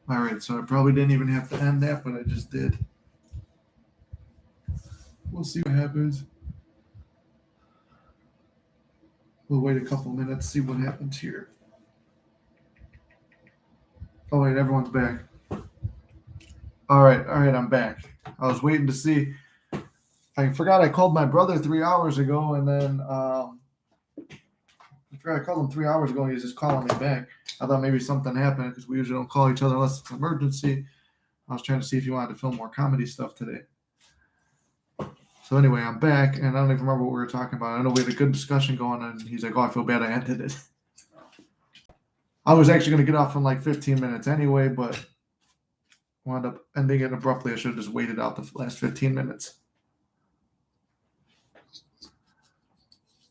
All right, so I probably didn't even have to end that, but I just did. We'll see what happens. We'll wait a couple minutes, see what happens here. Oh wait, everyone's back. All right, I'm back. I was waiting to see. I forgot I called my brother 3 hours ago, and then I forgot I called him 3 hours ago, and he's just calling me back. I thought maybe something happened because we usually don't call each other unless it's an emergency. I was trying to see if he wanted to film more comedy stuff today. So anyway, I'm back, and I don't even remember what we were talking about. I know we had a good discussion going, and he's like, "Oh, I feel bad I ended it." I was actually going to get off in like 15 minutes anyway, but wound up ending it abruptly. I should have just waited out the last 15 minutes.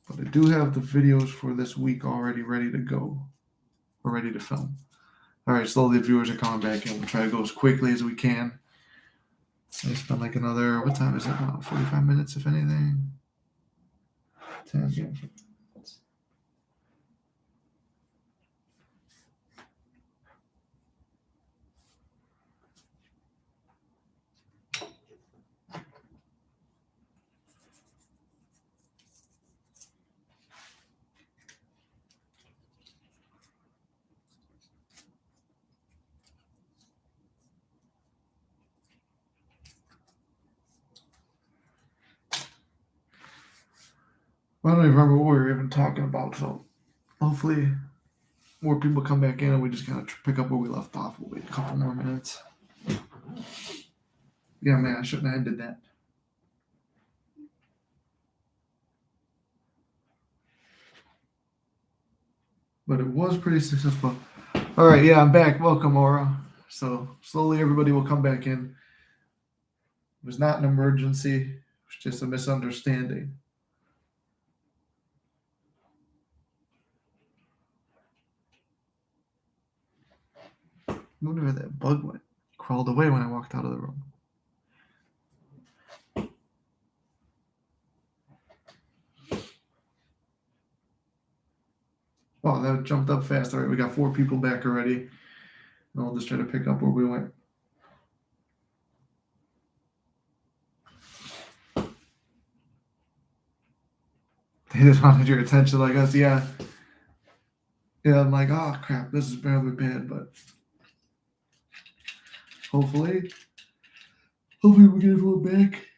But I do have the videos for this week already ready to go. We're ready to film. All right, slowly the viewers are coming back in. We'll try to go as quickly as we can. It's been like another, what time is it now? 45 minutes, if anything. 10, yeah. I don't even remember what we were even talking about, so hopefully more people come back in and we just kind of pick up where we left off. We'll wait a couple more minutes. Yeah, man, I shouldn't have ended that. But it was pretty successful. All right, yeah, I'm back. Welcome, Aura. So slowly everybody will come back in. It was not an emergency. It was just a misunderstanding. I wonder where that bug went. It crawled away when I walked out of the room. Oh, that jumped up fast. All right, we got 4 people back already. And I'll just try to pick up where we went. They just wanted your attention like us, yeah. Yeah, I'm like, oh crap, this is probably bad, but hopefully we get everyone back,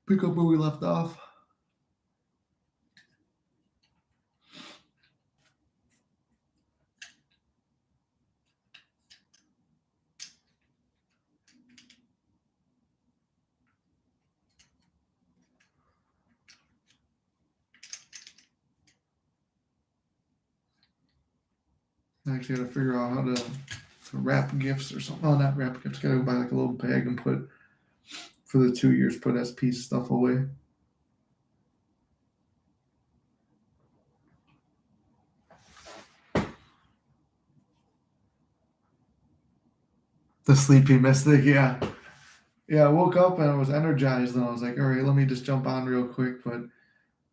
pick up where we left off. I actually got to figure out how to wrap gifts or something. Oh, not wrap gifts. Got to buy like a little bag and put for the 2 years. Put SP stuff away. The sleepy mystic, yeah. Yeah, I woke up and I was energized, and I was like, all right, let me just jump on real quick. But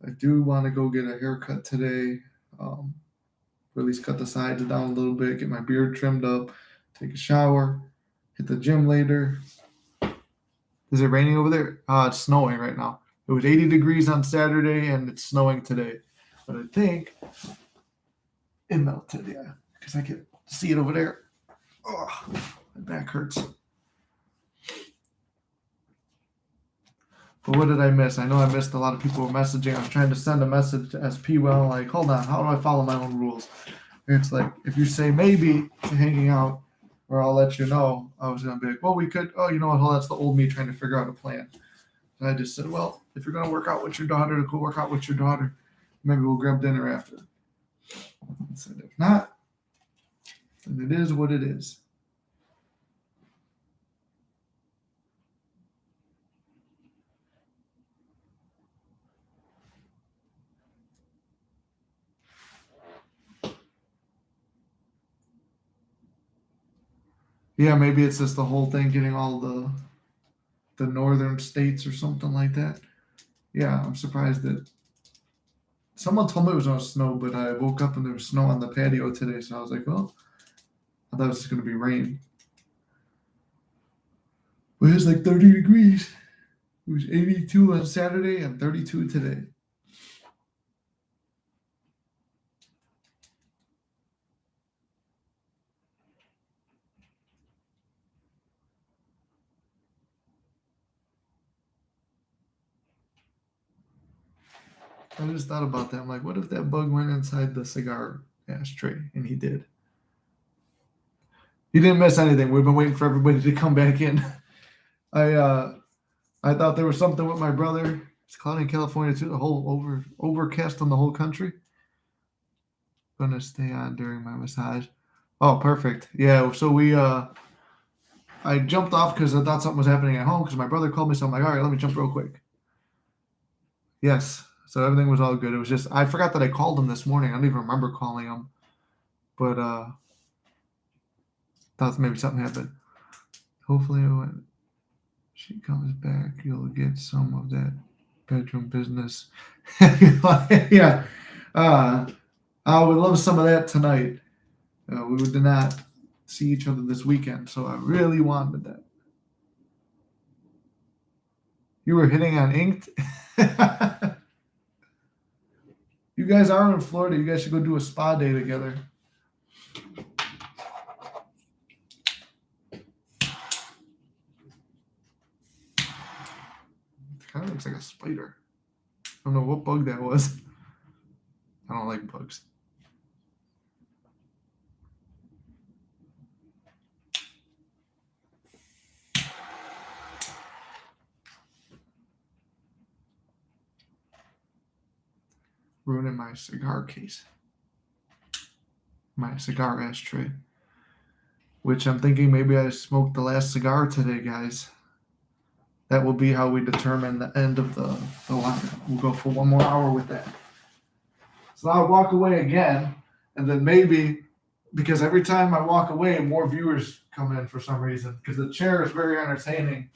I do want to go get a haircut today. Or at least cut the sides down a little bit, get my beard trimmed up, take a shower, hit the gym later. Is it raining over there? It's snowing right now. It was 80 degrees on Saturday, and it's snowing today. But I think it melted, yeah, because I can see it over there. Oh, my back hurts. But what did I miss? I know I missed a lot of people were messaging. I was trying to send a message to SP. Well, like, hold on, how do I follow my own rules? And it's like, if you say maybe to hanging out, or I'll let you know, I was going to be like, well, we could, oh, you know what? Well, that's the old me trying to figure out a plan. And I just said, well, if you're going to work out with your daughter, go work out with your daughter. Maybe we'll grab dinner after. I said, if not, then it is what it is. Yeah, maybe it's just the whole thing getting all the northern states or something like that. Yeah, I'm surprised that someone told me it was going to snow, but I woke up and there was snow on the patio today, so I was like, well, I thought it was just going to be rain. But it's like 30 degrees. It was 82 on Saturday and 32 today. I just thought about that. I'm like, what if that bug went inside the cigar ashtray? And he did. He didn't miss anything. We've been waiting for everybody to come back in. I thought there was something with my brother. It's cloudy in California too. The whole overcast on the whole country. Gonna stay on during my massage. Oh, perfect. Yeah. So I jumped off because I thought something was happening at home because my brother called me. So I'm like, all right, let me jump real quick. Yes. So everything was all good. It was just I forgot that I called him this morning. I don't even remember calling him, but thought maybe something happened. Hopefully, when she comes back, you'll get some of that bedroom business. Yeah. I would love some of that tonight. We did not see each other this weekend, so I really wanted that. You were hitting on Inked? You guys are in Florida. You guys should go do a spa day together. It kind of looks like a spider. I don't know what bug that was. I don't like bugs. Ruining my cigar case. My cigar ashtray. Which I'm thinking maybe I smoked the last cigar today, guys. That will be how we determine the end of the line. We'll go for one more hour with that. So I'll walk away again, and then maybe because every time I walk away, more viewers come in for some reason because the chair is very entertaining.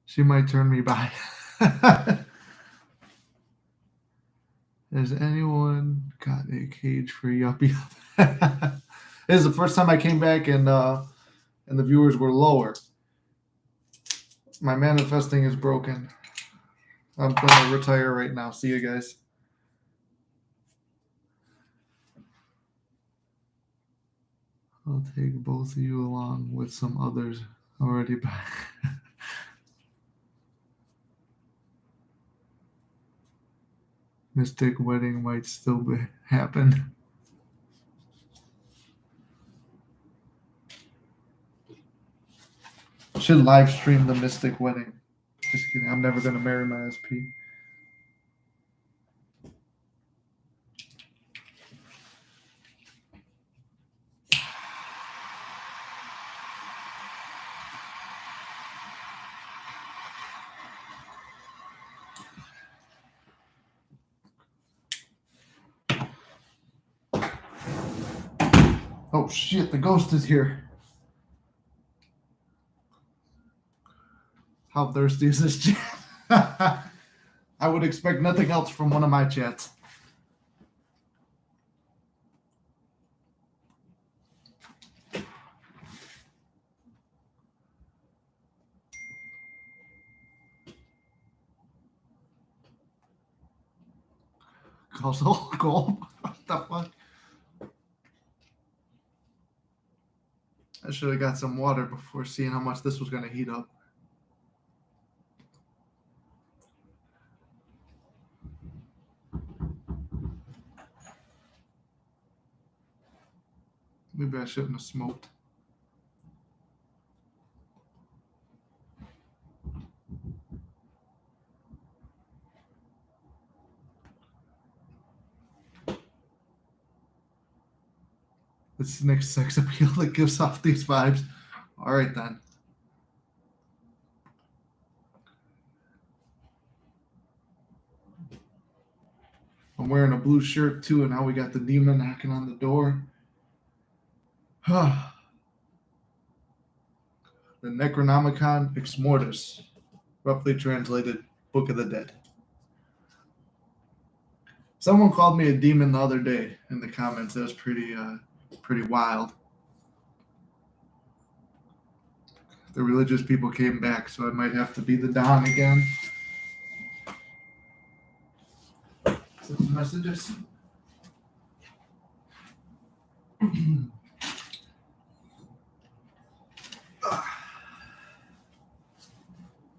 She might turn me by. Has anyone got a cage for Yuppie? This is the first time I came back and the viewers were lower. My manifesting is broken. I'm gonna retire right now. See you guys. I'll take both of you along with some others already back. Mystic wedding might still happen. Should live stream the Mystic wedding. Just kidding. I'm never gonna marry my SP. Oh shit, the ghost is here. How thirsty is this chat? I would expect nothing else from one of my chats. Causal gold? What the fuck? I should have got some water before seeing how much this was going to heat up. Maybe I shouldn't have smoked. It's Nick's sex appeal that gives off these vibes. All right, then. I'm wearing a blue shirt, too, and now we got the demon knocking on the door. The Necronomicon Ex Mortis, roughly translated Book of the Dead. Someone called me a demon the other day in the comments. That was pretty wild. The religious people came back, so I might have to be the Don again. Some messages.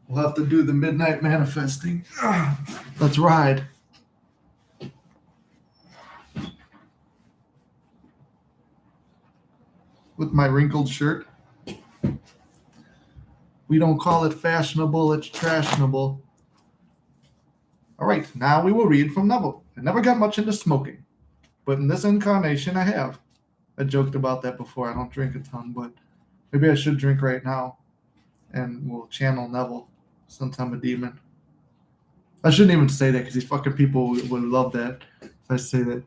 We'll have to do the midnight manifesting. Let's ride. With my wrinkled shirt. We don't call it fashionable, it's trashionable. All right, now we will read from Neville. I never got much into smoking, but in this incarnation I have. I joked about that before. I don't drink a ton, but maybe I should drink right now, and we'll channel Neville since I'm a demon. I shouldn't even say that because these fucking people would love that if I say that.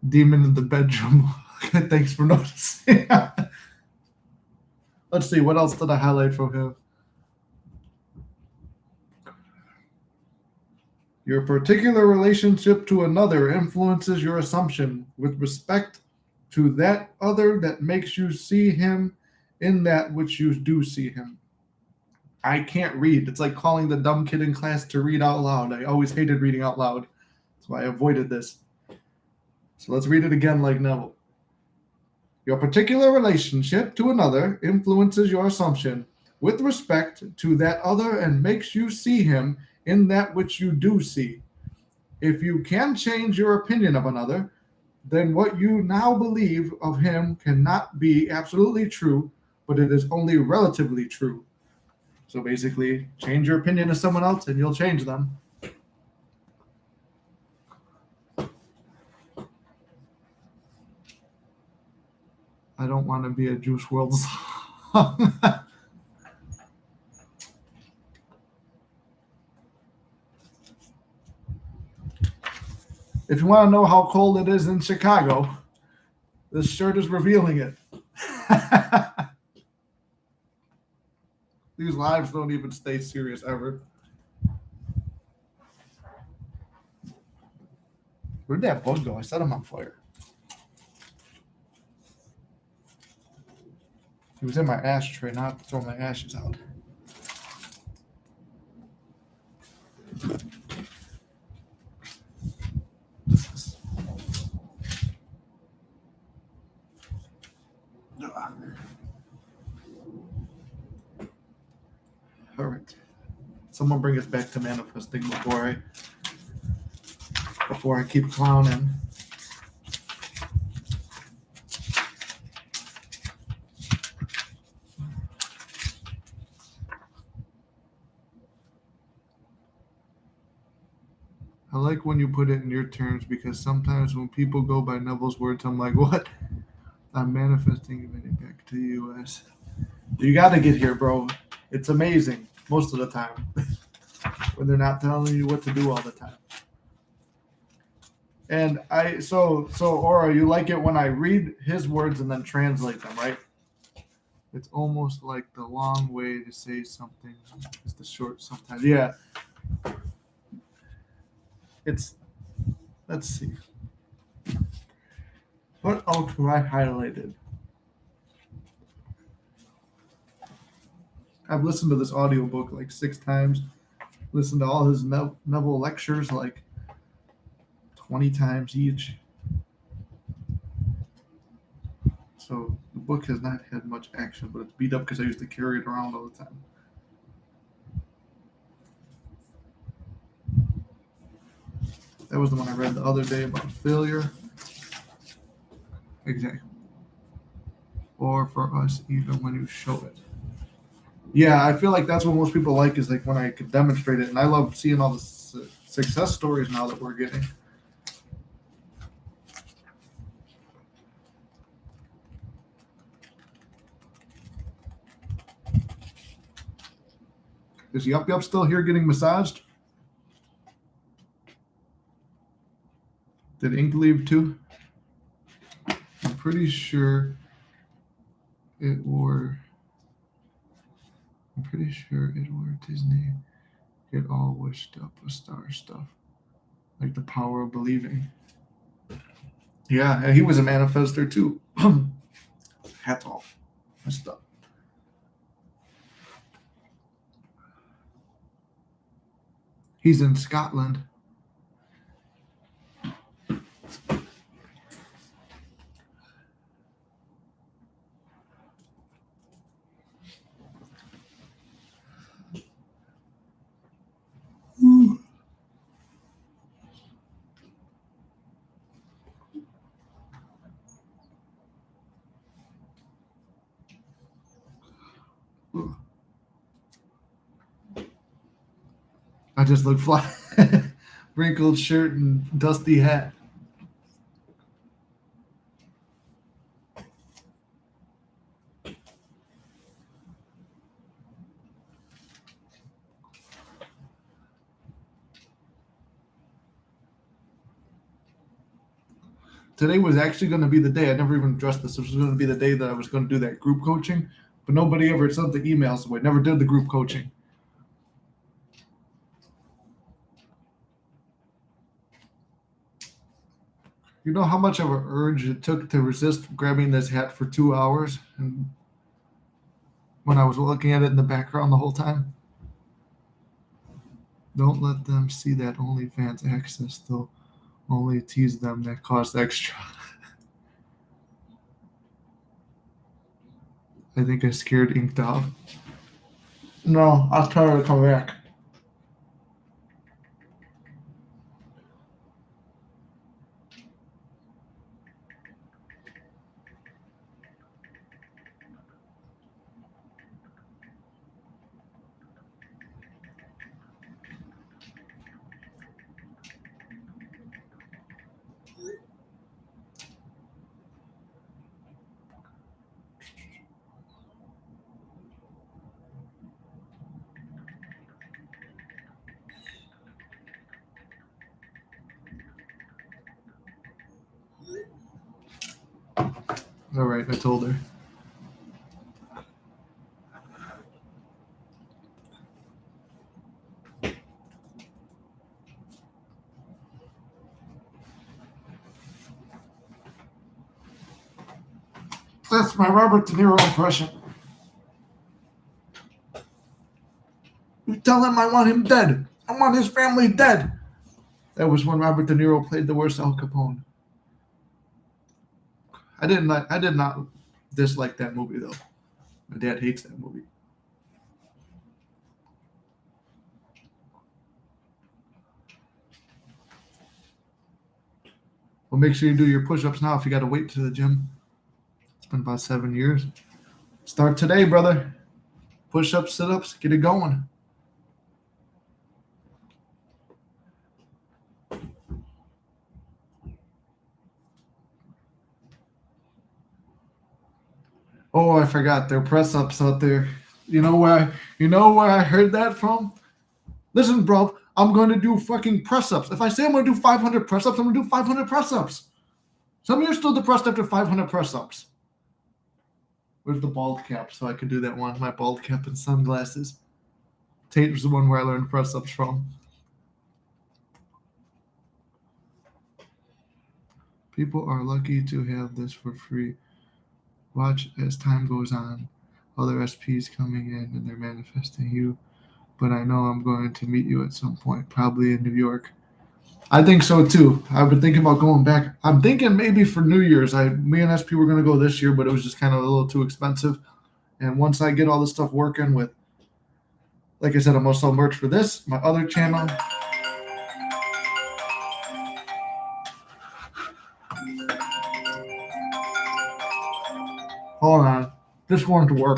Demon in the bedroom. Thanks for noticing. Let's see, what else did I highlight from him? Your particular relationship to another influences your assumption with respect to that other that makes you see him in that which you do see him. I can't read. It's like calling the dumb kid in class to read out loud. I always hated reading out loud. That's why I avoided this. So let's read it again like Neville. Your particular relationship to another influences your assumption with respect to that other and makes you see him in that which you do see. If you can change your opinion of another, then what you now believe of him cannot be absolutely true, but it is only relatively true. So basically, change your opinion of someone else and you'll change them. I don't want to be a Juice WRLD song. If you want to know how cold it is in Chicago, this shirt is revealing it. These lives don't even stay serious ever. Where'd that bug go? I set him on fire. He was in my ashtray, not throwing my ashes out. All right. Someone bring us back to manifesting before I keep clowning. I like when you put it in your terms because sometimes when people go by Neville's words, I'm like, what? I'm manifesting it back to the U.S. You got to get here, bro. It's amazing most of the time when they're not telling you what to do all the time. And so Aura, you like it when I read his words and then translate them, right? It's almost like the long way to say something is the short sometimes. Yeah. Let's see. What else have I highlighted? I've listened to this audiobook like 6 times. Listened to all his Neville lectures like 20 times each. So the book has not had much action, but it's beat up because I used to carry it around all the time. That was the one I read the other day about failure. Exactly. Or for us, even when you show it. Yeah, I feel like that's what most people like is like when I can demonstrate it. And I love seeing all the success stories now that we're getting. Is Yup Yup still here getting massaged? Did Ink leave too? I'm pretty sure it wore Disney get all wished up with star stuff. Like the power of believing. Yeah, and he was a manifester too. Hats off. Messed up. He's in Scotland. Ooh. Ooh. I just look fly. Wrinkled shirt and dusty hat. Today was actually going to be the day. I never even addressed this. This was going to be the day that I was going to do that group coaching, but nobody ever sent the email, so I never did the group coaching. You know how much of an urge it took to resist grabbing this hat for 2 hours, and when I was looking at it in the background the whole time? Don't let them see that OnlyFans access, though. Only tease them that cost extra. I think I scared Inked off. No, I'll tell her to come back. All right, I told her. That's my Robert De Niro impression. You tell him I want him dead. I want his family dead. That was when Robert De Niro played the worst Al Capone. I did not dislike that movie though. My dad hates that movie. Well, make sure you do your push-ups now if you got to wait to the gym. It's been about 7 years. Start today, brother. Push-ups, sit-ups, get it going. Oh, I forgot. There are press-ups out there. You know where I heard that from? Listen, bro, I'm going to do fucking press-ups. If I say I'm going to do 500 press-ups, I'm going to do 500 press-ups. Some of you are still depressed after 500 press-ups. Where's the bald cap so I could do that one? My bald cap and sunglasses. Tate was the one where I learned press-ups from. People are lucky to have this for free. Watch as time goes on. Other SPs coming in and they're manifesting you. But I know I'm going to meet you at some point, probably in New York. I think so too. I've been thinking about going back. I'm thinking maybe for New Year's. Me and SP were going to go this year, but it was just kind of a little too expensive. And once I get all this stuff working with, like I said, I'm going to sell merch for this, my other channel. Hold on. This wanted to work.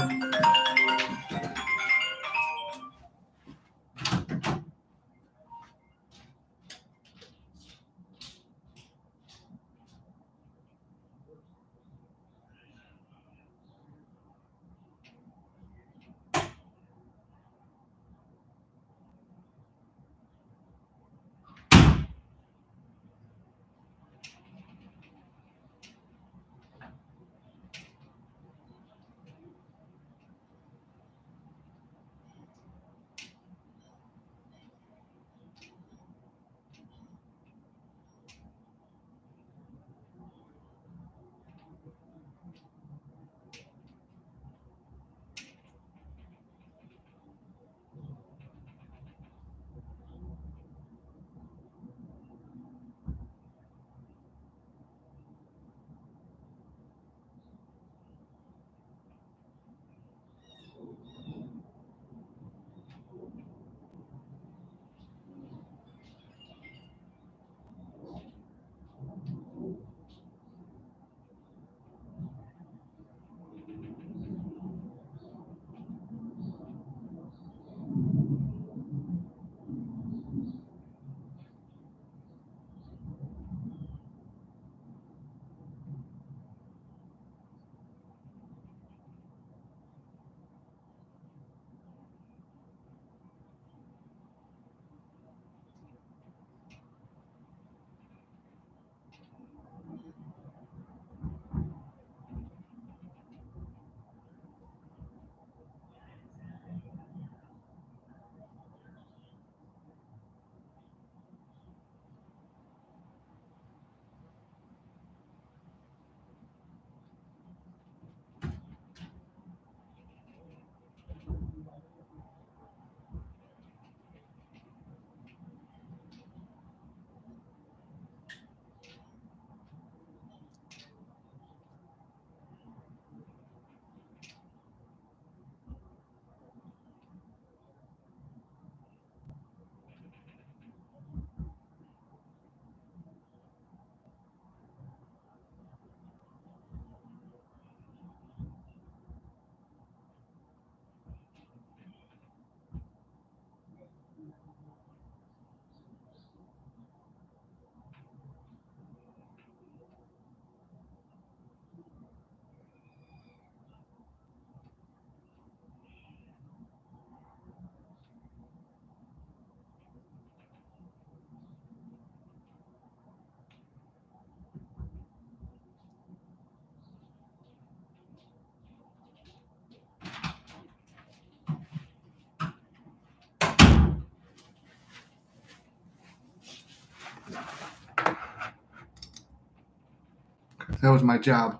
That was my job.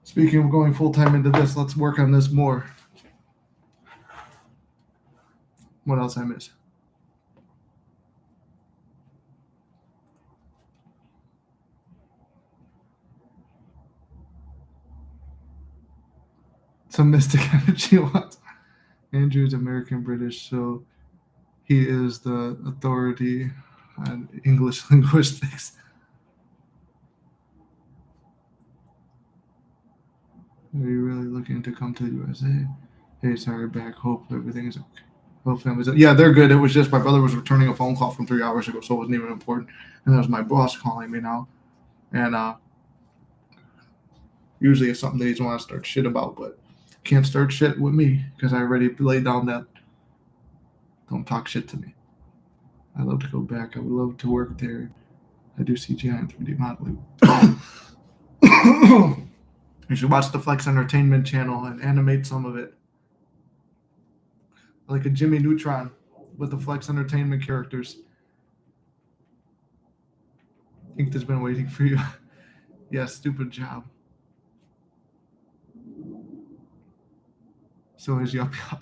Speaking of going full-time into this, let's work on this more. What else I miss? Some mystic energy wants. Andrew's American British, so he is the authority on English linguistics. Are you really looking to come to the USA? Hey, sorry, back. Hope everything is okay. Hope family's okay. Yeah, they're good. It was just my brother was returning a phone call from 3 hours ago, so it wasn't even important. And that was my boss calling me now. And usually it's something that he doesn't want to start shit about, but can't start shit with me because I already laid down that don't talk shit to me. I love to go back. I would love to work there. I do CGI and 3D modeling. You should watch the Flex Entertainment channel and animate some of it. Like a Jimmy Neutron with the Flex Entertainment characters. Ink has been waiting for you. Yeah, stupid job. So is Yup Yup.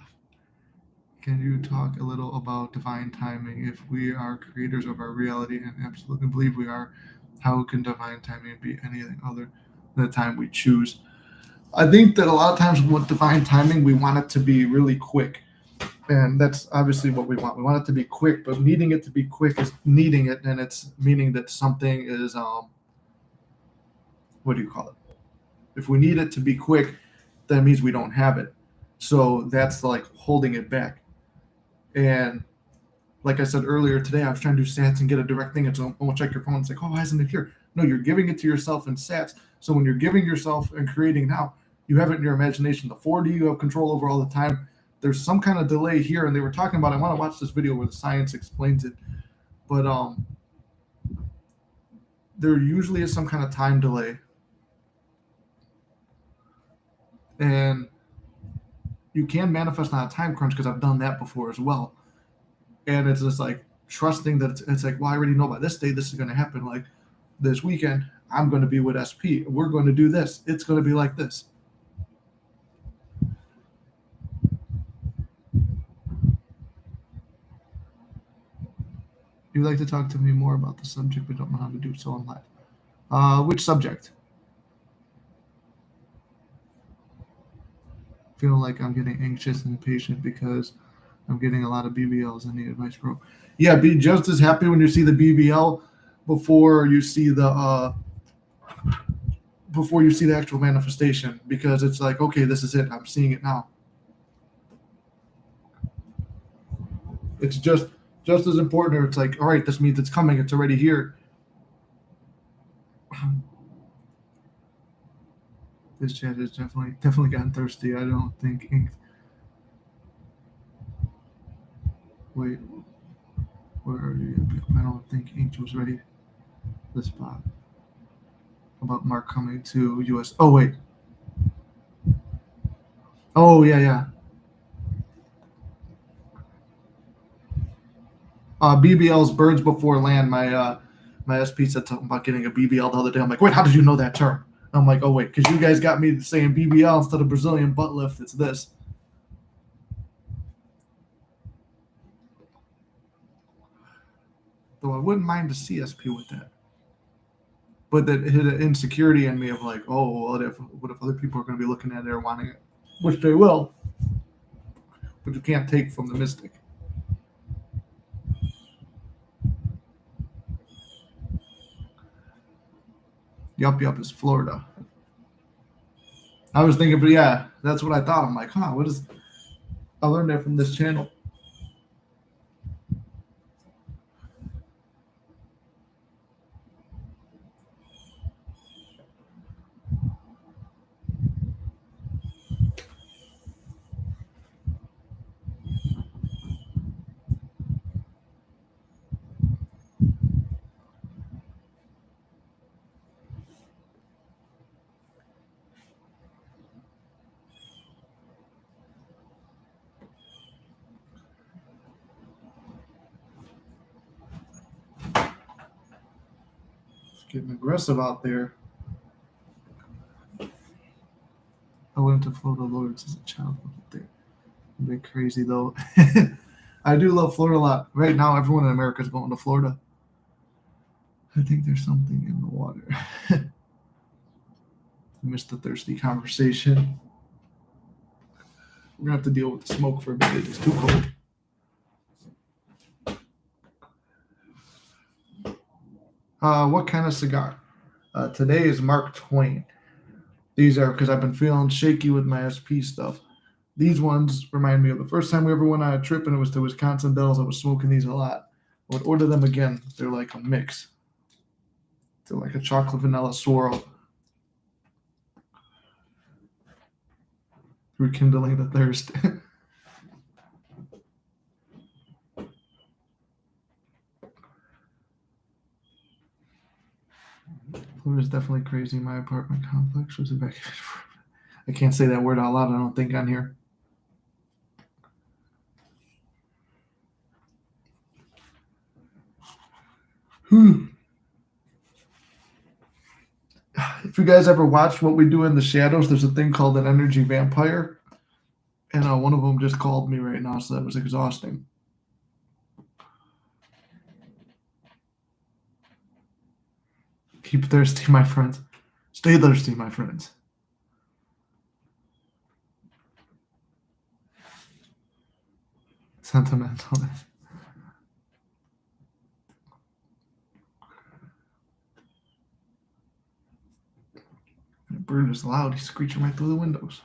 Can you talk a little about divine timing? If we are creators of our reality and absolutely believe we are, how can divine timing be anything other than the time we choose? I think that a lot of times with divine timing, we want it to be really quick. And that's obviously what we want. We want it to be quick, but needing it to be quick is needing it, and it's meaning that something is what do you call it? If we need it to be quick, that means we don't have it. So that's like holding it back. And like I said earlier today, I was trying to do sats and get a direct thing. It's almost check your phone. It's like, oh, why isn't it here? No, you're giving it to yourself in sats. So when you're giving yourself and creating now, you have it in your imagination. The 4D you have control over all the time. There's some kind of delay here, and they were talking about. I want to watch this video where the science explains it, but there usually is some kind of time delay, and you can manifest on a time crunch because I've done that before as well. And it's just like trusting that it's like, well, I already know by this day this is going to happen. Like this weekend, I'm going to be with SP. We're going to do this. It's going to be like this. You'd like to talk to me more about the subject, but don't know how to do so on live. Which subject? Feel like I'm getting anxious and impatient because I'm getting a lot of BBLs and need advice, bro. Yeah, be just as happy when you see the BBL before you see the actual manifestation, because it's like, okay, this is it. I'm seeing it now. It's just as important. Or it's like, all right, this means it's coming. It's already here. This chat has definitely gotten thirsty. I don't think Ink. Wait, where are you? I don't think Ink was ready. The spot about Mark coming to US. Oh wait. Oh yeah. BBL's birds before land. My SP said something about getting a BBL the other day. I'm like, wait, how did you know that term? I'm like, oh wait, because you guys got me saying BBL instead of Brazilian butt lift. It's this. Though I wouldn't mind the CSP with that. But that hit an insecurity in me of like, oh, what if other people are going to be looking at it or wanting it, which they will, but you can't take from the mystic. Yup is Florida. I was thinking, but yeah, that's what I thought. I'm like, what is? I learned that from this channel. Getting aggressive out there. I went to Florida Lords as a child. They're a bit crazy though. I do love Florida a lot. Right now, everyone in America is going to Florida. I think there's something in the water. I missed the thirsty conversation. We're gonna have to deal with the smoke for a bit. It's too cold. What kind of cigar? Today is Mark Twain. These are because I've been feeling shaky with my SP stuff. These ones remind me of the first time we ever went on a trip and it was to Wisconsin Dells. I was smoking these a lot. I would order them again. They're like a mix. They're like a chocolate vanilla swirl. Rekindling the thirst. It was definitely crazy. My apartment complex was evacuated. I can't say that word out loud, I don't think, on here. If you guys ever watched What We Do in the Shadows, there's a thing called an energy vampire. And one of them just called me right now, so that was exhausting. Keep thirsty, my friends. Stay thirsty, my friends. Sentimental. The bird is loud. He's screeching right through the windows.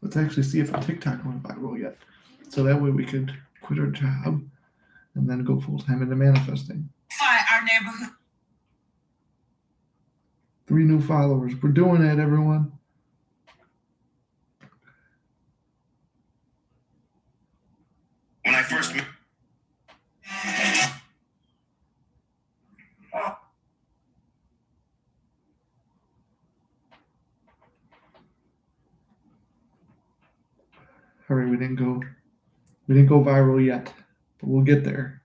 Let's actually see if a TikTok went viral yet. So that way we could quit our job and then go full time into manifesting. Our neighborhood. 3 new followers. We're doing it, everyone. When I first met. All right, we didn't go viral yet, but we'll get there.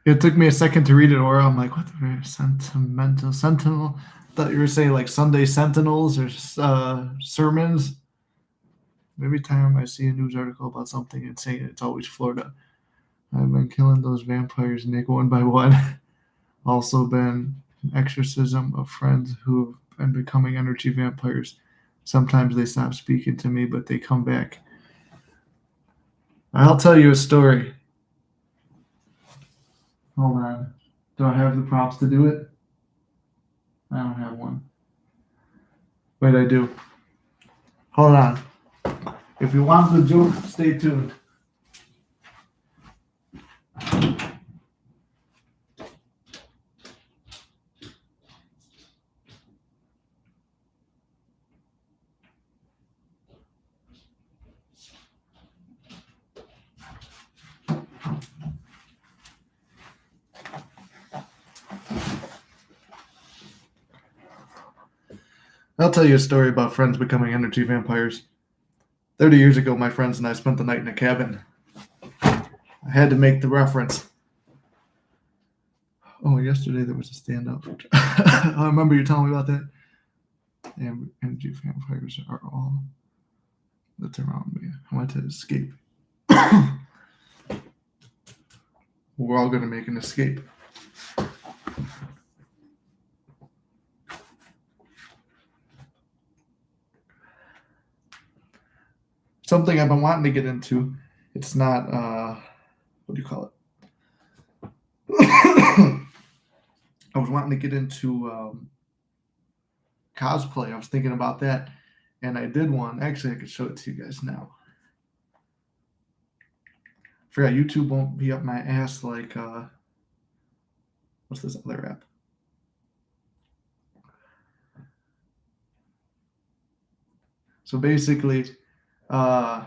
It took me a second to read it, or I'm like, what the sentimental sentinel? I thought you were saying like Sunday Sentinels or sermons. Every time I see a news article about something and saying it's always Florida. I've been killing those vampires, Nick, one by one. Also been an exorcism of friends who have been becoming energy vampires. Sometimes they stop speaking to me, but they come back. I'll tell you a story. Hold on. Do I have the props to do it? I don't have one. Wait, I do. Hold on. If you want the joke, stay tuned. I'll tell you a story about friends becoming energy vampires. 30 years ago, my friends and I spent the night in a cabin. I had to make the reference. Oh, yesterday there was a stand-up. I remember you telling me about that. And energy vampires are all that's around me. I want to escape. We're all going to make an escape. Something I've been wanting to get into. It's not, what do you call it? I was wanting to get into cosplay. I was thinking about that, and I did one. Actually, I could show it to you guys now. I forgot YouTube won't be up my ass like, what's this other app? So basically, What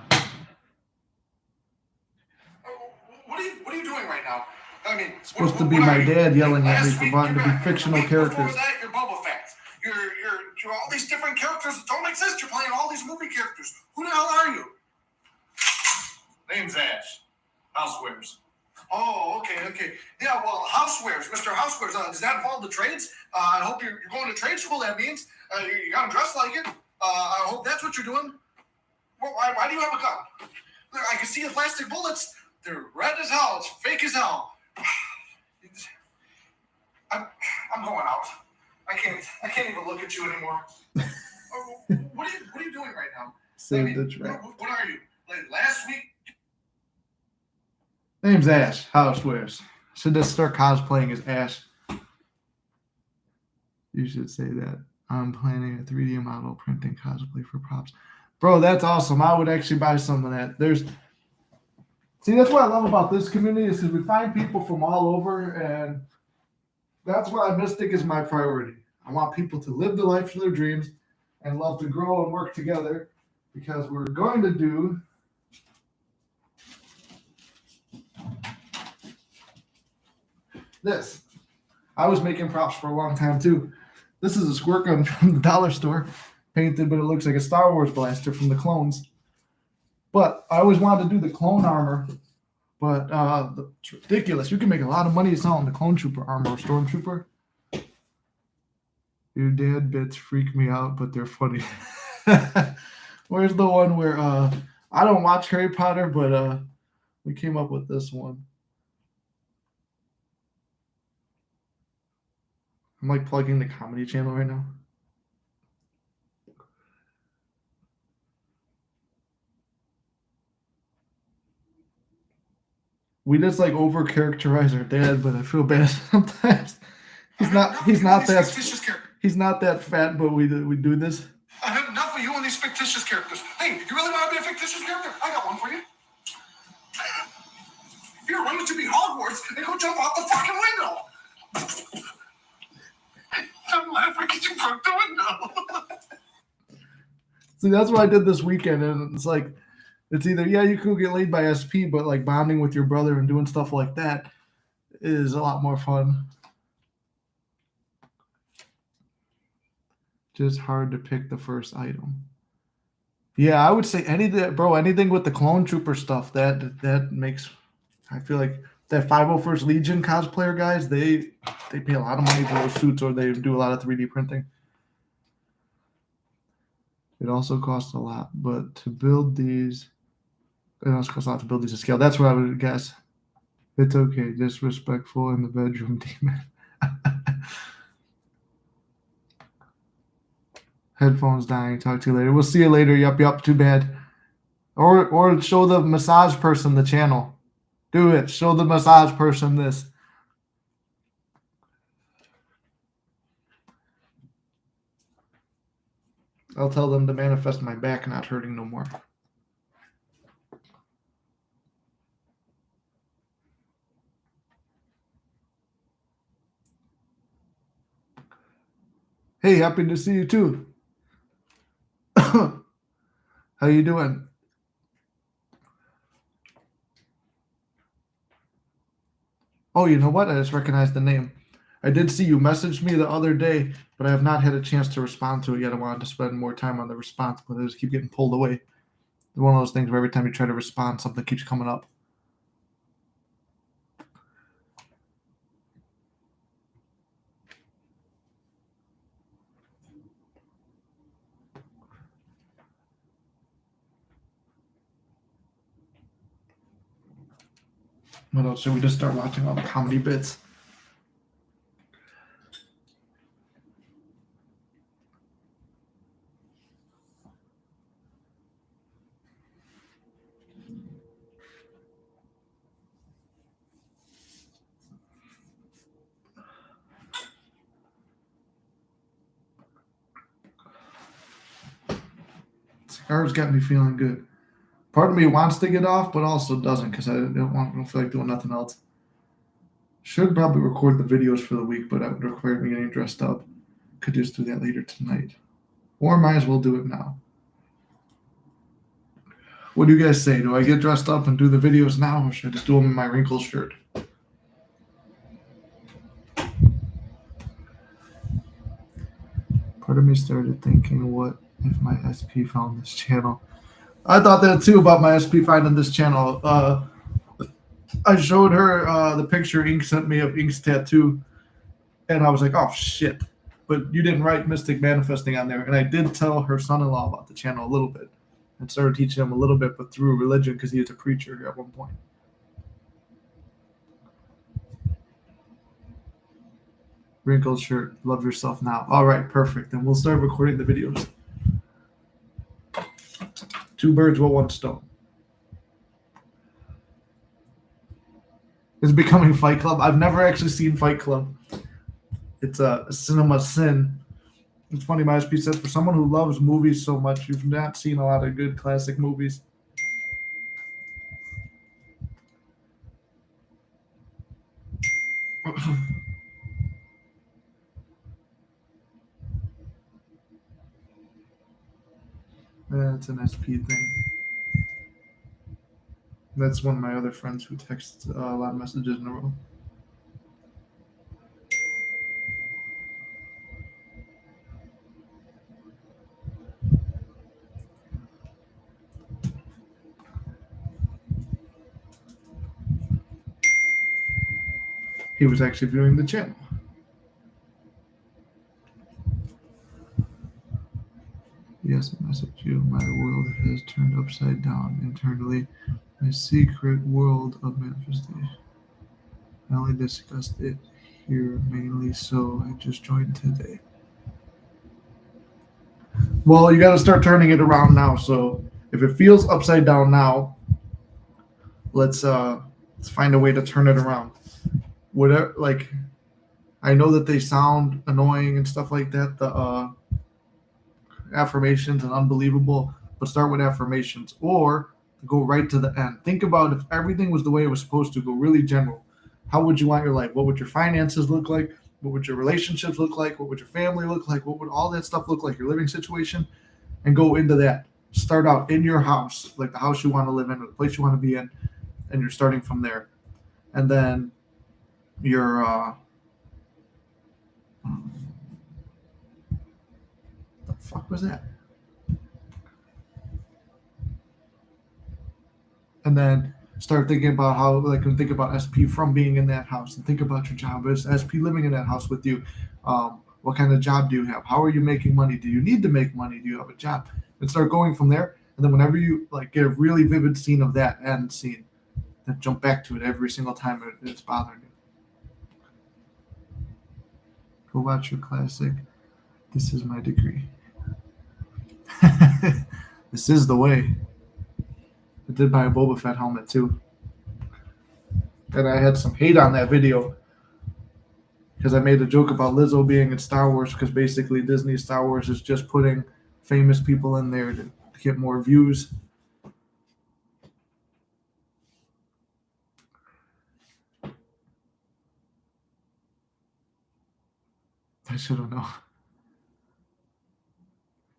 are you doing right now? I mean, it's supposed to be my dad yelling at me for wanting to be fictional characters. Before that, you're Boba Fett. You're all these different characters that don't exist. You're playing all these movie characters. Who the hell are you? Name's Ash. Housewares. Oh, okay. Yeah, well, Housewares, Mr. Housewares. Does that involve the trades? I hope you're going to trade school. That means you got to dress like it. I hope that's what you're doing. Well, why do you have a gun? Look, I can see the plastic bullets. They're red as hell. It's fake as hell. I'm going out. I can't even look at you anymore. What are you doing right now? Save the track. What are you? Like last week? Name's Ash. Housewares. Should just start cosplaying as Ash. You should say that. I'm planning a 3D model printing cosplay for props. Bro, that's awesome. I would actually buy some of that. See, that's what I love about this community is we find people from all over, and that's why Mystic is my priority. I want people to live the life of their dreams and love to grow and work together because we're going to do this. I was making props for a long time too. This is a squirt gun from the dollar store, painted, but it looks like a Star Wars blaster from the clones. But I always wanted to do the clone armor, but it's ridiculous. You can make a lot of money selling the clone trooper armor or stormtrooper. Your dad bits freak me out, but they're funny. Where's the one where I don't watch Harry Potter, but we came up with this one. I'm like plugging the Comedy Channel right now. We just like over characterize our dad, but I feel bad sometimes. He's not that fat, but we do this. I have enough of you and these fictitious characters. Hey, you really want to be a fictitious character? I got one for you. If you're running to be Hogwarts, then go jump out the fucking window. I'm laughing because you broke the window. See, that's what I did this weekend, and it's like, it's either, yeah, you could get laid by SP, but like bonding with your brother and doing stuff like that is a lot more fun. Just hard to pick the first item. Yeah, I would say anything with the clone trooper stuff, that makes, I feel like that 501st Legion cosplayer guys, they pay a lot of money for those suits, or they do a lot of 3D printing. It also costs a lot, but to build these, it also costs a lot to build these to scale. That's what I would guess. It's okay. Disrespectful in the bedroom, demon. Headphones dying. Talk to you later. We'll see you later. Yup. Too bad. Or show the massage person the channel. Do it. Show the massage person this. I'll tell them to manifest my back not hurting no more. Hey, happy to see you too. How you doing? Oh, you know what? I just recognized the name. I did see you messaged me the other day, but I have not had a chance to respond to it yet. I wanted to spend more time on the response, but I just keep getting pulled away. It's one of those things where every time you try to respond, something keeps coming up. What else? Should we just start watching all the comedy bits? Cigar's got me feeling good. Part of me wants to get off, but also doesn't because I don't feel like doing nothing else. Should probably record the videos for the week, but that would require me getting dressed up. Could just do that later tonight. Or might as well do it now. What do you guys say? Do I get dressed up and do the videos now, or should I just do them in my wrinkled shirt? Part of me started thinking, what if my SP found this channel? I thought that too about my SP finding this channel. I showed her the picture Ink sent me of Ink's tattoo, and I was like, oh shit. But you didn't write Mystic Manifesting on there. And I did tell her son-in-law about the channel a little bit and started teaching him a little bit, but through religion, because he was a preacher at one point. Wrinkled shirt, love yourself now. All right, perfect. Then we'll start recording the videos. 2 birds with 1 stone. It's becoming Fight Club. I've never actually seen Fight Club. It's a cinema sin. It's funny, my SP says, for someone who loves movies so much, you've not seen a lot of good classic movies. That's an SP thing. That's one of my other friends who texts a lot of messages in a row. He was actually viewing the channel. Yes, I message you. My world has turned upside down internally. My secret world of manifestation. I only discussed it here mainly, so I just joined today. Well, you got to start turning it around now. So if it feels upside down now, let's find a way to turn it around. Whatever, like, I know that they sound annoying and stuff like that. The affirmations and unbelievable, but start with affirmations or go right to the end. Think about if everything was the way it was supposed to, go really general. How would you want your life? What would your finances look like? What would your relationships look like? What would your family look like? What would all that stuff look like? Your living situation, and go into that. Start out in your house, like the house you want to live in or the place you want to be in, and you're starting from there. And then your the fuck was that? And then start thinking about how, like, think about SP from being in that house, and think about your job as SP living in that house with you. What kind of job do you have? How are you making money? Do you need to make money? Do you have a job? And start going from there. And then whenever you like get a really vivid scene of that end scene, then jump back to it every single time it's bothering you. Go watch your classic. This is my degree. This is the way. I did buy a Boba Fett helmet too. And I had some hate on that video because I made a joke about Lizzo being in Star Wars, because basically Disney Star Wars is just putting famous people in there to get more views. I shouldn't know.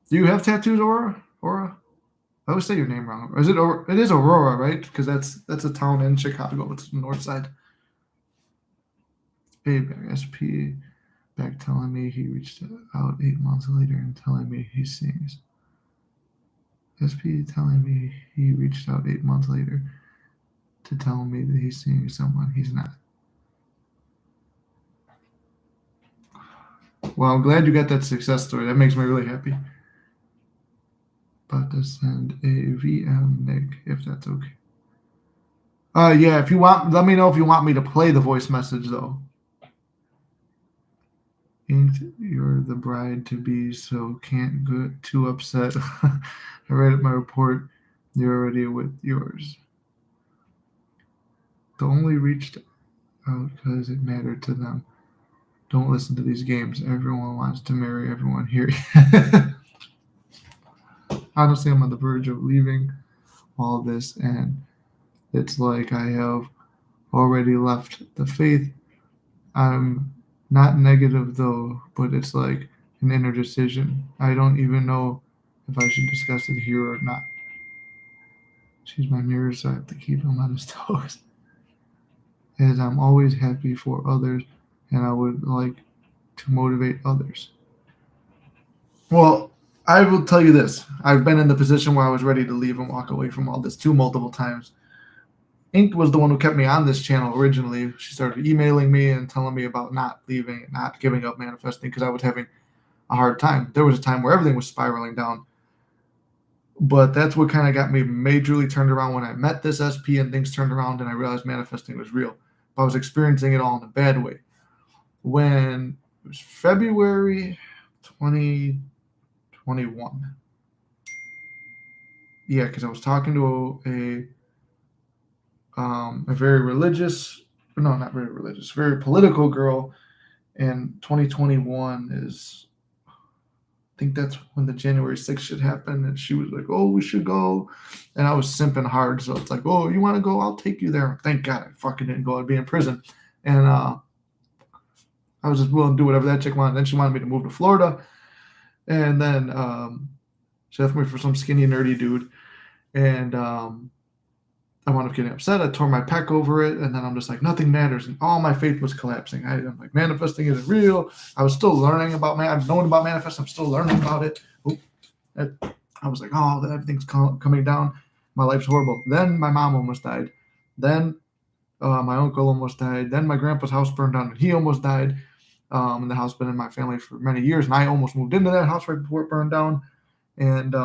Do you have tattoos, Aurora? Aura? I always say your name wrong. Is it? It is Aurora, right? Because that's a town in Chicago. It's the north side. Hey, SP back telling me he reached out 8 months later and telling me he sings. SP telling me he reached out 8 months later to tell me that he's seeing someone he's not. Well, I'm glad you got that success story. That makes me really happy. About to send a VM, Nick, if that's okay. Yeah, if you want, let me know if you want me to play the voice message, though. You're the bride to be, so can't get too upset. I read my report. You're already with yours. The only reached out because it mattered to them. Don't listen to these games. Everyone wants to marry everyone here. Honestly, I'm on the verge of leaving all this, and it's like I have already left the faith. I'm not negative, though, but it's like an inner decision. I don't even know if I should discuss it here or not. She's my mirror, so I have to keep him on his toes. As I'm always happy for others, and I would like to motivate others. Well, I will tell you this. I've been in the position where I was ready to leave and walk away from all this too multiple times. Inked was the one who kept me on this channel originally. She started emailing me and telling me about not leaving and not giving up manifesting because I was having a hard time. There was a time where everything was spiraling down. But that's what kind of got me majorly turned around when I met this SP and things turned around and I realized manifesting was real. But I was experiencing it all in a bad way. When it was February 2021. Yeah, because I was talking to a very religious, no, not very religious, very political girl. And 2021 is, I think that's when the January 6th should happen. And she was like, oh, we should go. And I was simping hard. So it's like, oh, you want to go? I'll take you there. Thank God I fucking didn't go. I'd be in prison. And I was just willing to do whatever that chick wanted. Then she wanted me to move to Florida. And then she left me for some skinny, nerdy dude. And I wound up getting upset. I tore my pec over it. And then I'm just like, nothing matters. And all my faith was collapsing. I'm like, manifesting isn't real. I was still learning about I've known about manifesting. I'm still learning about it. I was like, oh, everything's coming down. My life's horrible. Then my mom almost died. Then my uncle almost died. Then my grandpa's house burned down and he almost died. And the house been in my family for many years. And I almost moved into that house right before it burned down. And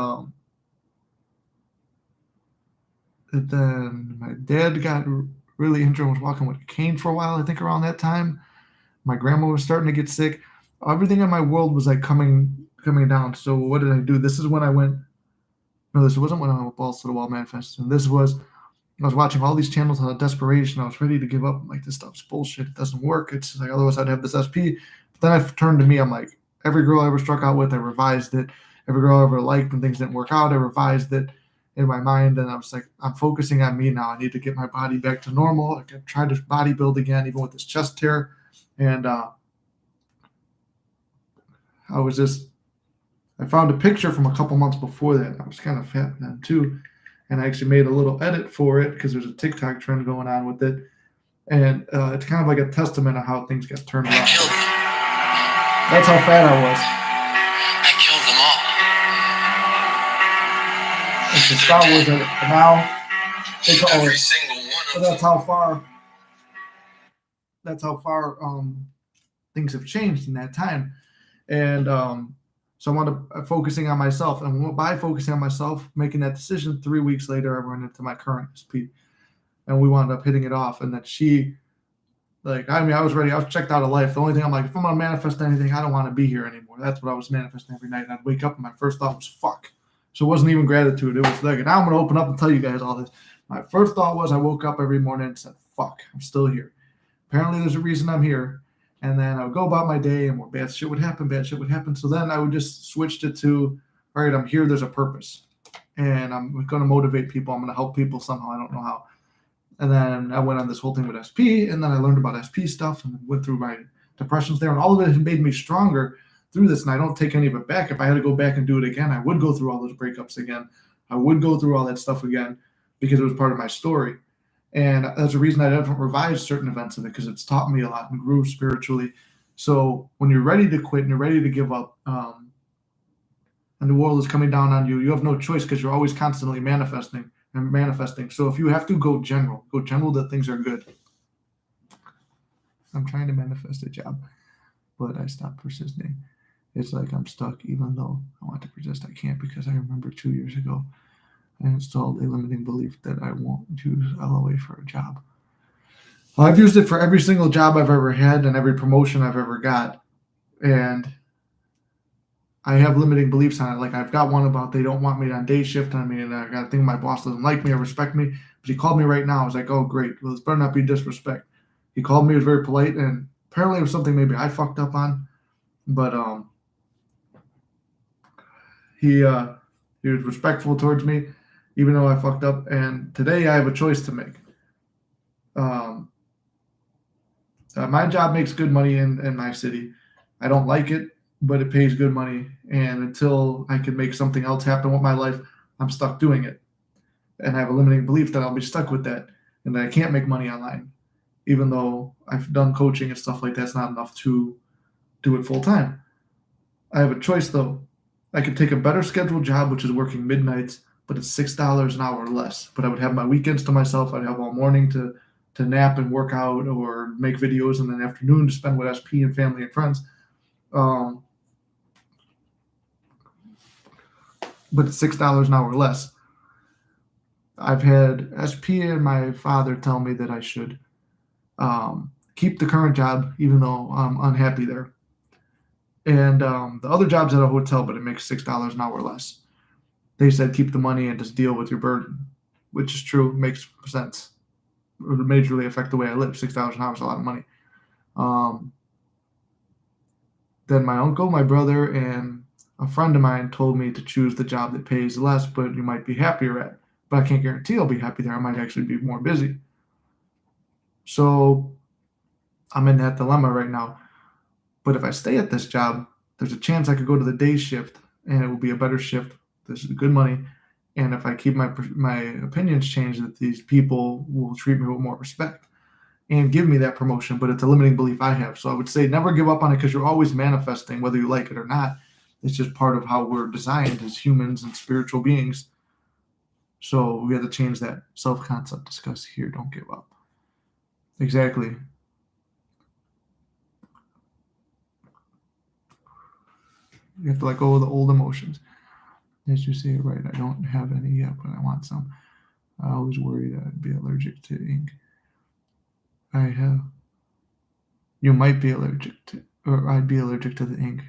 then my dad got really injured and was walking with a cane for a while, I think around that time. My grandma was starting to get sick. Everything in my world was like coming down. So what did I do? This is when I went. No, this wasn't when I went balls to the wall manifesting. This was, I was watching all these channels out of desperation. I was ready to give up. I'm like, this stuff's bullshit. It doesn't work. It's like, otherwise I'd have this SP. But then I turned to me. I'm like, every girl I ever struck out with, I revised it. Every girl I ever liked and things didn't work out, I revised it in my mind. And I was like, I'm focusing on me now. I need to get my body back to normal. I tried to bodybuild again, even with this chest tear. And I found a picture from a couple months before that. I was kind of fat then too. And I actually made a little edit for it because there's a TikTok trend going on with it. And it's kind of like a testament of how things got turned around. That's how fat I was. I killed them all. It's the Star Wars edit. And now they call Every it. single one So of them. that's how far things have changed in that time. And so I wound up focusing on myself. And by focusing on myself, making that decision, 3 weeks later, I went into my current SP. And we wound up hitting it off. And that she, like, I mean, I was ready. I was checked out of life. The only thing I'm like, if I'm going to manifest anything, I don't want to be here anymore. That's what I was manifesting every night. And I'd wake up and my first thought was, fuck. So it wasn't even gratitude. It was like, now I'm going to open up and tell you guys all this. My first thought was I woke up every morning and said, fuck, I'm still here. Apparently there's a reason I'm here. And then I would go about my day and more bad shit would happen. So then I would just switch it to, all right, I'm here. There's a purpose. And I'm going to motivate people. I'm going to help people somehow. I don't know how. And then I went on this whole thing with SP. And then I learned about SP stuff and went through my depressions there. And all of it made me stronger through this. And I don't take any of it back. If I had to go back and do it again, I would go through all those breakups again. I would go through all that stuff again because it was part of my story. And that's the reason I haven't revised certain events of it, because it's taught me a lot and grew spiritually. So when you're ready to quit and you're ready to give up, and the world is coming down on you, you have no choice because you're always constantly manifesting. So if you have to go general that things are good. I'm trying to manifest a job, but I stopped persisting. It's like I'm stuck, even though I want to persist. I can't, because I remember 2 years ago, I installed a limiting belief that I won't use LOA for a job. I've used it for every single job I've ever had and every promotion I've ever got. And I have limiting beliefs on it. Like, I've got one about they don't want me on day shift. I mean, I got a thing my boss doesn't like me or respect me. But he called me right now. I was like, oh, great. Well, this better not be disrespect. He called me. He was very polite. And apparently it was something maybe I fucked up on. But he was respectful towards me, even though I fucked up. And today I have a choice to make. My job makes good money in my city. I don't like it, but it pays good money. And until I can make something else happen with my life, I'm stuck doing it. and I have a limiting belief that I'll be stuck with that and that I can't make money online, even though I've done coaching and stuff like that. It's not enough to do it full time. I have a choice though. I could take a better scheduled job, which is working midnights, but it's $6 an hour less. But I would have my weekends to myself. I'd have all morning to nap and work out or make videos, and then afternoon to spend with SP and family and friends. But it's $6 an hour less. I've had SP and my father tell me that I should keep the current job, even though I'm unhappy there. And the other job's at a hotel, but it makes $6 an hour less. They said keep the money and just deal with your burden, which is true, makes sense. It would majorly affect the way I live. $6 an hour is a lot of money. Then my uncle, my brother, and a friend of mine told me to choose the job that pays less, but you might be happier at. But I can't guarantee I'll be happy there. I might actually be more busy. So I'm in that dilemma right now. But if I stay at this job, there's a chance I could go to the day shift, and it will be a better shift. This is good money. And if I keep my opinions changed, that these people will treat me with more respect and give me that promotion. But it's a limiting belief I have. So I would say never give up on it, because you're always manifesting, whether you like it or not. It's just part of how we're designed as humans and spiritual beings. So we have to change that self-concept. Discuss here. Don't give up. Exactly. You have to let go of the old emotions. As you say it right, I don't have any yet, but I want some. I always worry that I'd be allergic to ink. You might be allergic to, or I'd be allergic to the ink.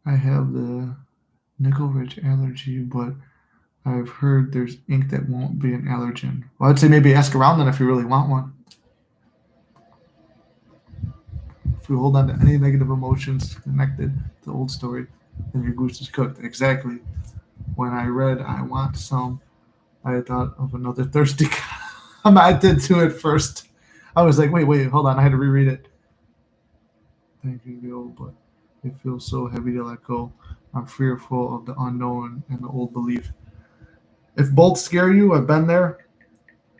I have the nickel-rich allergy, but I've heard there's ink that won't be an allergen. Well, I'd say maybe ask around then if you really want one. If you hold on to any negative emotions connected to the old story, then your goose is cooked. Exactly. When I read I want some, I thought of another thirsty guy. I did too at first. I was like, wait, hold on. I had to reread it. Thank you, Bill, but it feels so heavy to let go. I'm fearful of the unknown and the old belief. If both scare you, I've been there,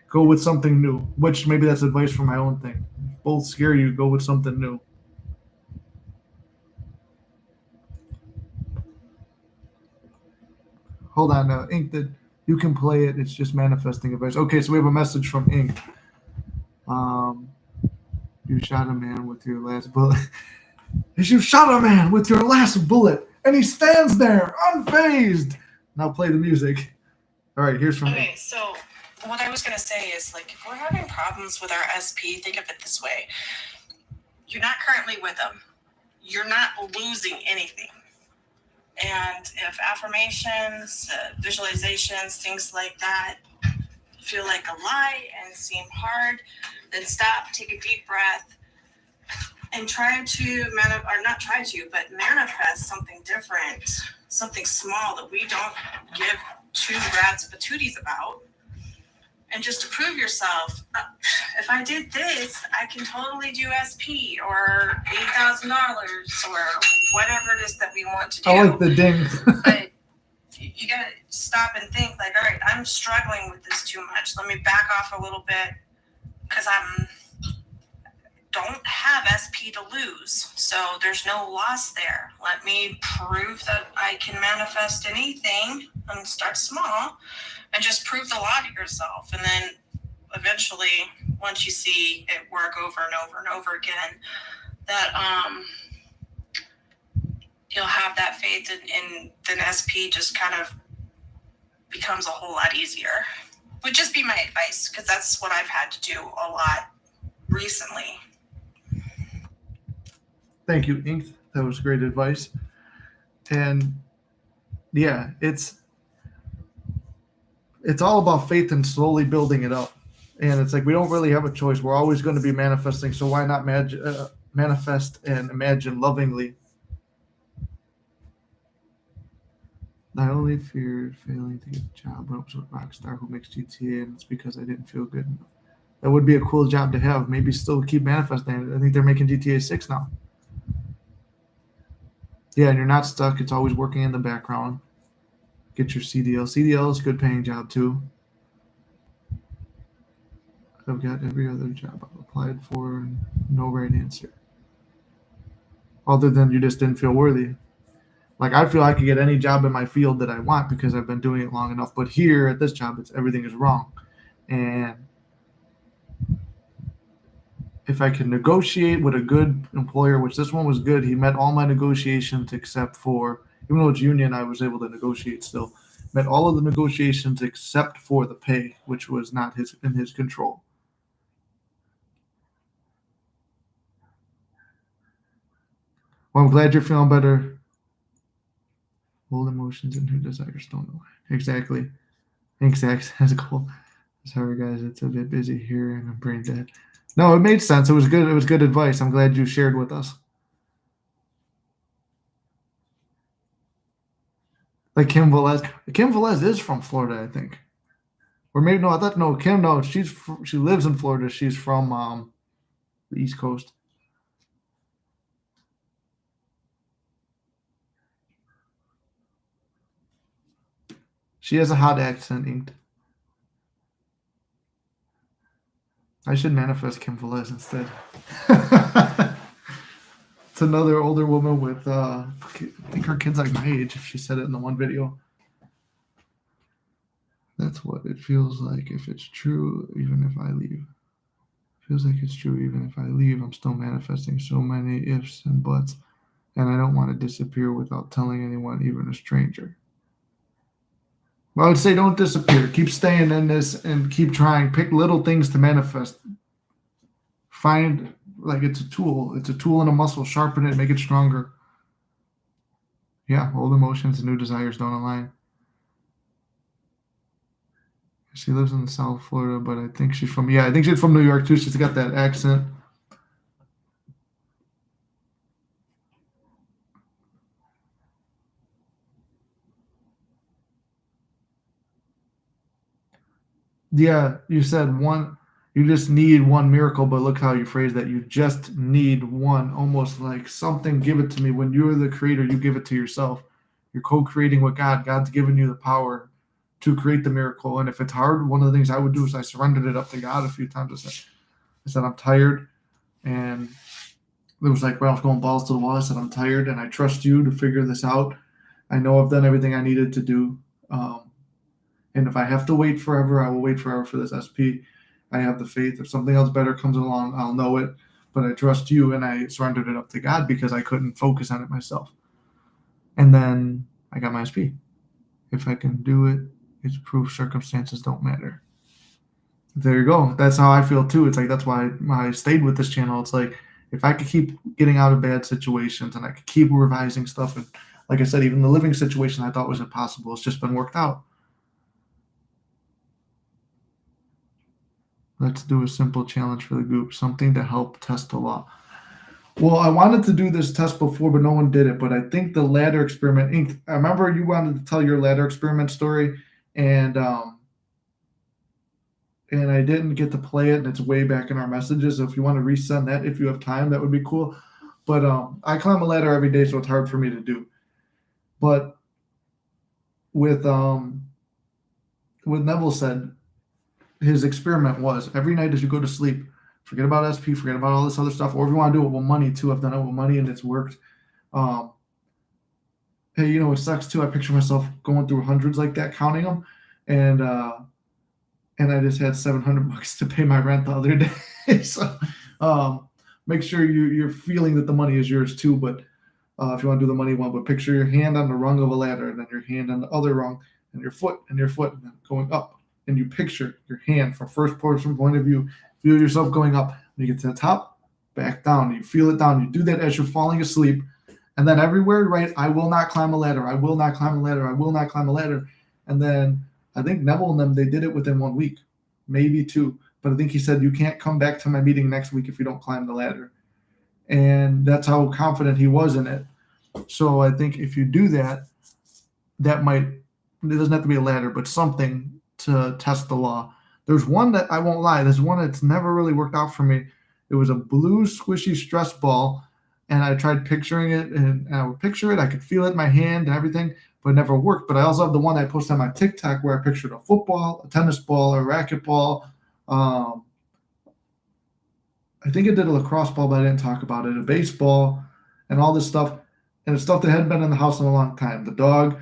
go with something new, which maybe that's advice for my own thing. If both scare you, go with something new. Hold on, Ink, that you can play it. It's just manifesting advice. Okay, so we have a message from Ink. You shot a man with your last bullet. You shot a man with your last bullet, and he stands there unfazed. Now play the music. All right, here's from Okay, so what I was going to say is, like, if we're having problems with our SP, think of it this way. You're not currently with them. You're not losing anything. And if affirmations, visualizations, things like that feel like a lie and seem hard, then stop, take a deep breath, and try to manifest something different, something small that we don't give two rats patooties about. And just to prove yourself, if I did this, I can totally do SP or $8,000 or whatever it is that we want to do. I like the ding. But you gotta stop and think, like, all right, I'm struggling with this too much. Let me back off a little bit, because don't have SP to lose. So there's no loss there. Let me prove that I can manifest anything and start small and just prove the law to yourself. And then eventually, once you see it work over and over and over again, that you'll have that faith in then SP just kind of becomes a whole lot easier. Would just be my advice, because that's what I've had to do a lot recently. Thank you, Ink. That was great advice. And yeah, it's all about faith and slowly building it up. And it's like we don't really have a choice. We're always going to be manifesting. So why not manifest and imagine lovingly? I only feared failing to get a job when I was with Rockstar, who makes GTA, and it's because I didn't feel good enough. That would be a cool job to have. Maybe still keep manifesting. I think they're making GTA 6 now. Yeah, and you're not stuck. It's always working in the background. get your CDL. CDL is a good paying job too. I've got every other job I've applied for, and no right answer. Other than you just didn't feel worthy. Like I feel I could get any job in my field that I want because I've been doing it long enough. But here at this job, it's everything is wrong. And if I can negotiate with a good employer, which this one was good, he met all my negotiations except for, even though it's union, I was able to negotiate still. Met all of the negotiations except for the pay, which was not in his control. Well, I'm glad you're feeling better. Old emotions and new desires don't know. Exactly. That's cool. Sorry, guys. It's a bit busy here and I'm brain dead. No, it made sense. It was good. It was good advice. I'm glad you shared with us. Like Kim Velez. Kim Velez is from Florida, I think. Or maybe no. I thought no. Kim, no. She lives in Florida. She's from the East Coast. She has a hot accent, Inked. I should manifest Kim Velez instead. It's another older woman with, I think her kid's like my age, if she said it in the one video. That's what it feels like if it's true, even if I leave. Feels like it's true, even if I leave. I'm still manifesting so many ifs and buts, and I don't want to disappear without telling anyone, even a stranger. Well, I would say don't disappear. Keep staying in this and keep trying. Pick little things to manifest. Find, like, it's a tool. It's a tool and a muscle. Sharpen it. Make it stronger. Yeah, old emotions and new desires don't align. She lives in South Florida, but I think she's from New York, too. She's got that accent. Yeah, you said one. You just need one miracle, but look how you phrase that. You just need one, almost like something. Give it to me. When you're the creator, you give it to yourself. You're co-creating with God. God's given you the power to create the miracle. And if it's hard, one of the things I would do is I surrendered it up to God a few times. I said I'm tired, and it was like when I was going balls to the wall. I said I'm tired, and I trust you to figure this out. I know I've done everything I needed to do. And if I have to wait forever, I will wait forever for this SP. I have the faith. If something else better comes along, I'll know it. But I trust you, and I surrendered it up to God because I couldn't focus on it myself. And then I got my SP. If I can do it, it's proof circumstances don't matter. There you go. That's how I feel too. It's like that's why I stayed with this channel. It's like if I could keep getting out of bad situations and I could keep revising stuff, and like I said, even the living situation I thought was impossible, it's just been worked out. Let's do a simple challenge for the group, something to help test the law. Well, I wanted to do this test before, but no one did it. But I think the ladder experiment, I remember you wanted to tell your ladder experiment story, and I didn't get to play it, and it's way back in our messages. So if you want to resend that, if you have time, that would be cool. But I climb a ladder every day, so it's hard for me to do. But with Neville said, his experiment was every night as you go to sleep, forget about SP, forget about all this other stuff, or if you want to do it with money too. I've done it with money and it's worked. Hey, it sucks too. I picture myself going through hundreds like that, counting them, and I just had $700 to pay my rent the other day. So make sure you're feeling that the money is yours too. But if you want to do the money one, but picture your hand on the rung of a ladder, and then your hand on the other rung, and your foot, and then going up. And you picture your hand from first person point of view. Feel yourself going up. When you get to the top, back down. You feel it down. You do that as you're falling asleep. And then everywhere, right? I will not climb a ladder. I will not climb a ladder. I will not climb a ladder. And then I think Neville and them, they did it within 1 week, maybe 2. But I think he said, you can't come back to my meeting next week if you don't climb the ladder. And that's how confident he was in it. So I think if you do that, it doesn't have to be a ladder, but something to test the law. There's one that I won't lie. There's one that's never really worked out for me. It was a blue squishy stress ball and I tried picturing it, and I would picture it. I could feel it in my hand and everything, but it never worked. But I also have the one I posted on my TikTok where I pictured a football, a tennis ball, a racquetball. I think it did a lacrosse ball, but I didn't talk about it. A baseball, and all this stuff, and it's stuff that hadn't been in the house in a long time. The dog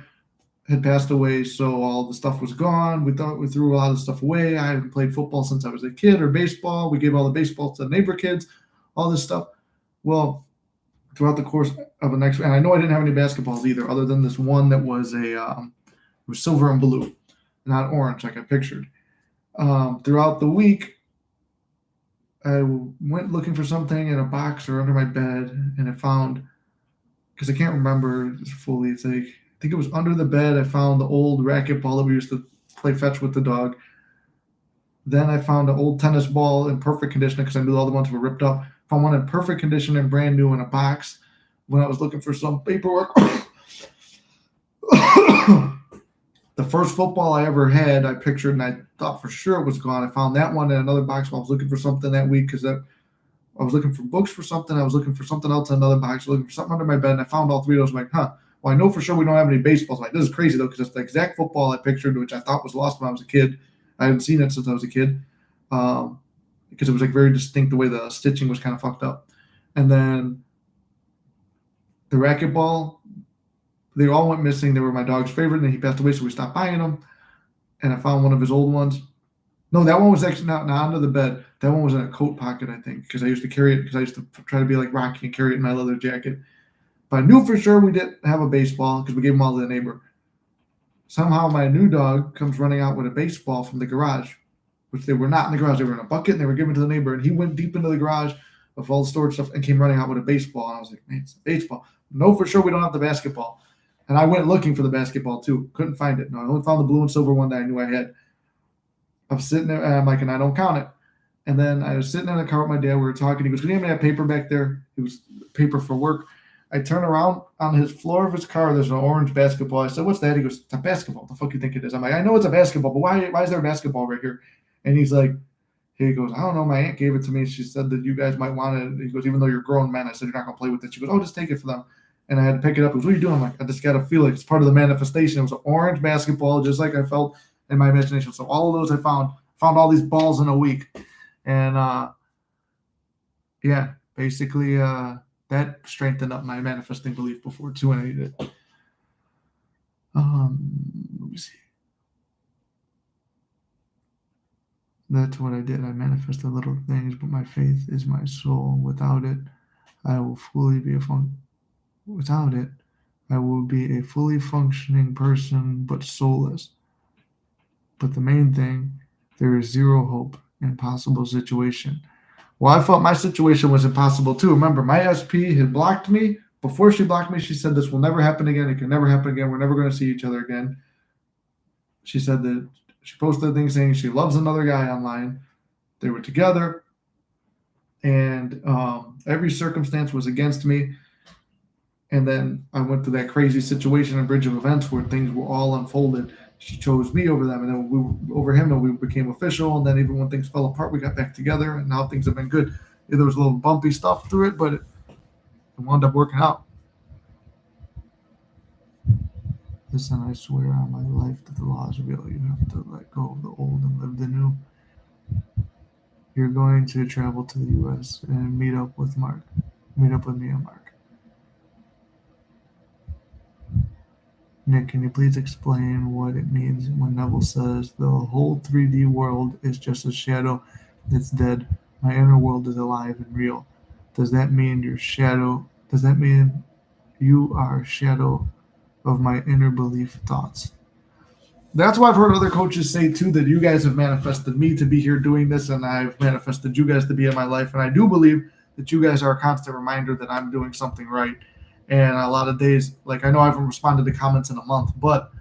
had passed away, so all the stuff was gone. We threw a lot of stuff away. I haven't played football since I was a kid, or baseball. We gave all the baseball to the neighbor kids, all this stuff. Well, throughout the course of the next, and I know I didn't have any basketballs either, other than this one that was it was silver and blue, not orange like I pictured. Throughout the week, I went looking for something in a box or under my bed, and I found, because I can't remember fully, it's like, I think it was under the bed. I found the old racquetball that we used to play fetch with the dog. Then I found an old tennis ball in perfect condition because I knew all the ones were ripped up. Found one in perfect condition and brand new in a box when I was looking for some paperwork. The first football I ever had, I pictured, and I thought for sure it was gone. I found that one in another box while I was looking for something that week because I was looking for books for something. I was looking for something else in another box. I was looking for something under my bed, and I found all three of those. I'm like, huh. Well, I know for sure we don't have any baseballs. I'm like, this is crazy, though, because it's the exact football I pictured, which I thought was lost when I was a kid. I hadn't seen it since I was a kid because it was like very distinct the way the stitching was kind of fucked up. And then the racquetball, they all went missing. They were my dog's favorite, and then he passed away, so we stopped buying them. And I found one of his old ones. No, that one was actually not under the bed. That one was in a coat pocket, I think, because I used to carry it because I used to try to be like Rocky and carry it in my leather jacket. But I knew for sure we didn't have a baseball because we gave them all to the neighbor. Somehow my new dog comes running out with a baseball from the garage, which they were not in the garage. They were in a bucket, and they were given to the neighbor. And he went deep into the garage of all the storage stuff and came running out with a baseball. And I was like, man, it's a baseball. No, for sure we don't have the basketball. And I went looking for the basketball too. Couldn't find it. No, I only found the blue and silver one that I knew I had. I'm sitting there, and I'm like, and I don't count it. And then I was sitting in the car with my dad. We were talking. He goes, "Can you have that paper back there?" It was paper for work. I turn around, on his floor of his car, there's an orange basketball. I said, "What's that?" He goes, "It's a basketball." What the fuck you think it is? I'm like, "I know it's a basketball, but why is there a basketball right here?" And he's like, he goes, "I don't know. My aunt gave it to me. She said that you guys might want it." He goes, "Even though you're grown men." I said, "You're not going to play with it." She goes, "Oh, just take it for them." And I had to pick it up. He goes, "What are you doing?" I'm like, "I just got to feel like it's part of the manifestation." It was an orange basketball, just like I felt in my imagination. So all of those I found all these balls in a week. And yeah, basically that strengthened up my manifesting belief before too, and I needed it. Let me see. That's what I did. I manifested little things, but my faith is my soul. Without it, I will fully be Without it, I will be a fully functioning person, but soulless. But the main thing, there is zero hope, impossible situation. Well, I felt my situation was impossible too. Remember, my SP had blocked me. Before she blocked me, she said, "This will never happen again. It can never happen again. We're never going to see each other again." She said that she posted a thing saying she loves another guy online. They were together, and every circumstance was against me. And then I went through that crazy situation in Bridge of Events where things were all unfolded. She chose me over them, and then over him, and we became official. And then even when things fell apart, we got back together, and now things have been good. Yeah, there was a little bumpy stuff through it, but it wound up working out. Listen, I swear on my life that the laws reveal you have to let go of the old and live the new. You're going to travel to the U.S. and meet up with me and Mark. Nick, can you please explain what it means when Neville says the whole 3D world is just a shadow that's dead? My inner world is alive and real. Does that mean you are a shadow of my inner belief thoughts? That's why I've heard other coaches say too that you guys have manifested me to be here doing this, and I've manifested you guys to be in my life. And I do believe that you guys are a constant reminder that I'm doing something right. And a lot of days, like I know I haven't responded to comments in a month, but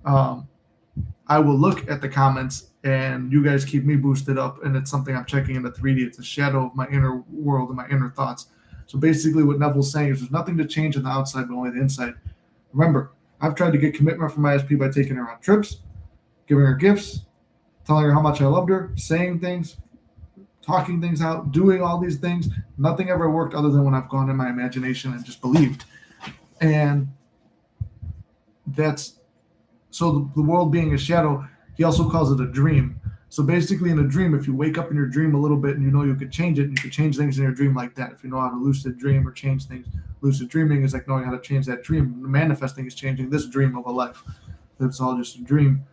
I will look at the comments and you guys keep me boosted up, and it's something I'm checking in the 3D. It's a shadow of my inner world and my inner thoughts. So basically what Neville's saying is there's nothing to change on the outside, but only the inside. Remember, I've tried to get commitment from my SP by taking her on trips, giving her gifts, telling her how much I loved her, saying things, talking things out, doing all these things. Nothing ever worked other than when I've gone in my imagination and just believed. And that's so the world being a shadow, he also calls it a dream. So basically, in a dream, if you wake up in your dream a little bit and you know you could change it, and you could change things in your dream like that. If you know how to lucid dream or change things, lucid dreaming is like knowing how to change that dream. Manifesting is changing this dream of a life. It's all just a dream,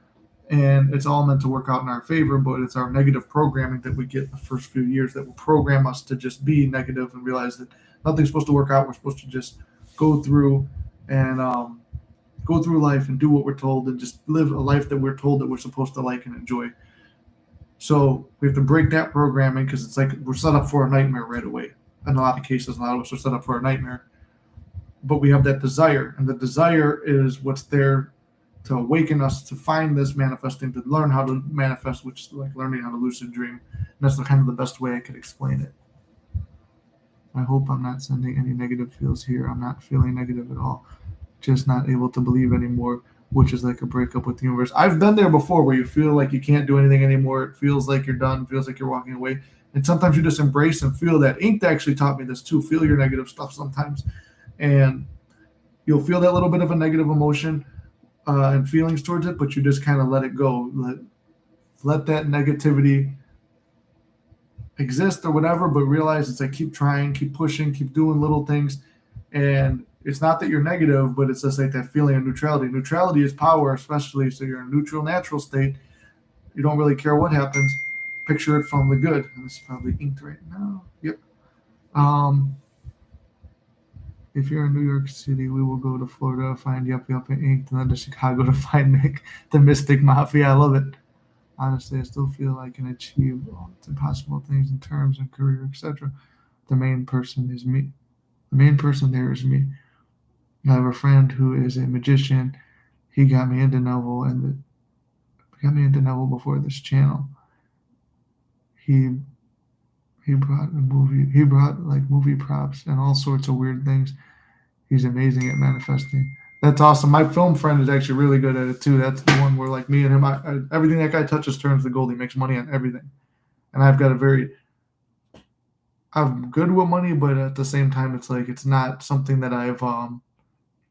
and it's all meant to work out in our favor. But it's our negative programming that we get the first few years that will program us to just be negative and realize that nothing's supposed to work out. We're supposed to just go through and go through life and do what we're told and just live a life that we're told that we're supposed to like and enjoy. So we have to break that programming because it's like we're set up for a nightmare right away. In a lot of cases, a lot of us are set up for a nightmare. But we have that desire, and the desire is what's there to awaken us to find this manifesting, to learn how to manifest, which is like learning how to lucid dream. And that's kind of the best way I could explain it. I hope I'm not sending any negative feels here. I'm not feeling negative at all. Just not able to believe anymore, which is like a breakup with the universe. I've been there before where you feel like you can't do anything anymore. It feels like you're done, feels like you're walking away. And sometimes you just embrace and feel that. Ink actually taught me this too. Feel your negative stuff sometimes. And you'll feel that little bit of a negative emotion and feelings towards it, but you just kind of let it go. Let that negativity exist or whatever, but realize it's like keep trying, keep pushing, keep doing little things. And it's not that you're negative, but it's just like that feeling of neutrality. Neutrality is power, especially so you're in a neutral, natural state. You don't really care what happens. Picture it from the good. And this is probably inked right now. Yep. If you're in New York City, we will go to Florida, find Yup Yup and Inked, and then to Chicago to find Nick, the Mystic Mafia. I love it. Honestly, I still feel I can achieve all impossible things in terms of career, etc. The main person is me. The main person there is me. I have a friend who is a magician. He got me into Neville before this channel. He brought a movie. He brought like movie props and all sorts of weird things. He's amazing at manifesting. That's awesome. My film friend is actually really good at it too. That's the one where like me and him, everything that guy touches turns to gold. He makes money on everything. And I'm good with money, but at the same time, it's like it's not something that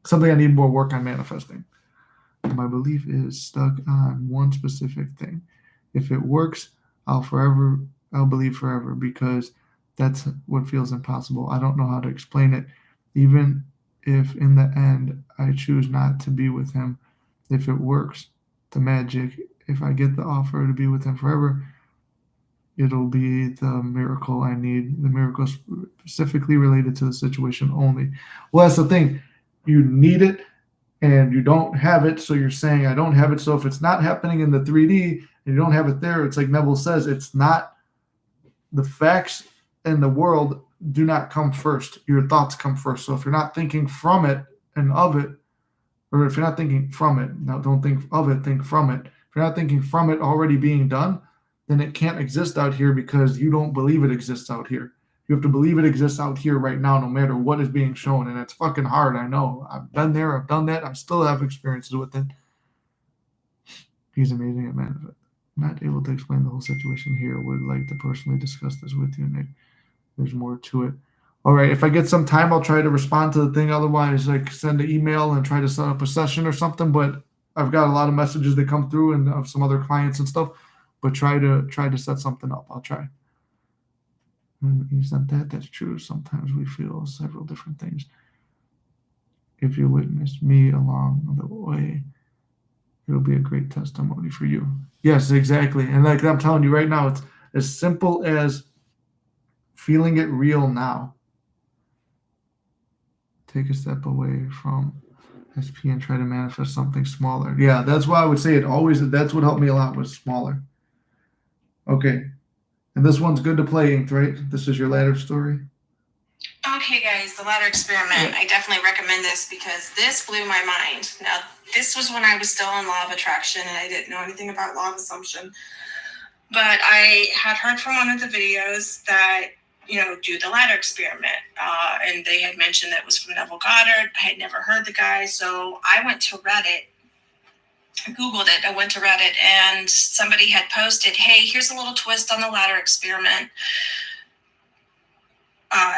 something I need more work on manifesting. My belief is stuck on one specific thing. If it works, I'll believe forever because that's what feels impossible. I don't know how to explain it. Even if in the end I choose not to be with him, if it works, the magic, if I get the offer to be with him forever, it'll be the miracle I need, the miracle specifically related to the situation only. Well, that's the thing. You need it and you don't have it. So you're saying, I don't have it. So if it's not happening in the 3D and you don't have it there, it's like Neville says, it's not the facts in the world do not come first. Your thoughts come first. So if you're not thinking from it and of it, or if you're not thinking from it, now don't think of it, think from it. If you're not thinking from it already being done, then it can't exist out here because you don't believe it exists out here. You have to believe it exists out here right now, no matter what is being shown. And it's fucking hard. I know. I've been there. I've done that. I still have experiences with it. He's amazing at manifesting. Not able to explain the whole situation here. Would like to personally discuss this with you, Nick. There's more to it. All right. If I get some time, I'll try to respond to the thing. Otherwise, like send an email and try to set up a session or something. But I've got a lot of messages that come through and of some other clients and stuff. But try to set something up. I'll try. You said that. That's true. Sometimes we feel several different things. If you witnessed me along the way, it'll be a great testimony for you. Yes, exactly. And like I'm telling you right now, it's as simple as feeling it real now. Take a step away from SP and try to manifest something smaller. Yeah, that's why I would say it always. That's what helped me a lot was smaller. Okay. And this one's good to play, Inked, right? This is your ladder story. Okay, guys, the ladder experiment. I definitely recommend this because this blew my mind. Now, this was when I was still in law of attraction and I didn't know anything about law of assumption. But I had heard from one of the videos that, do the ladder experiment. And they had mentioned that it was from Neville Goddard. I had never heard the guy. So I went to Reddit Googled it. I went to Reddit, and somebody had posted, hey, here's a little twist on the ladder experiment.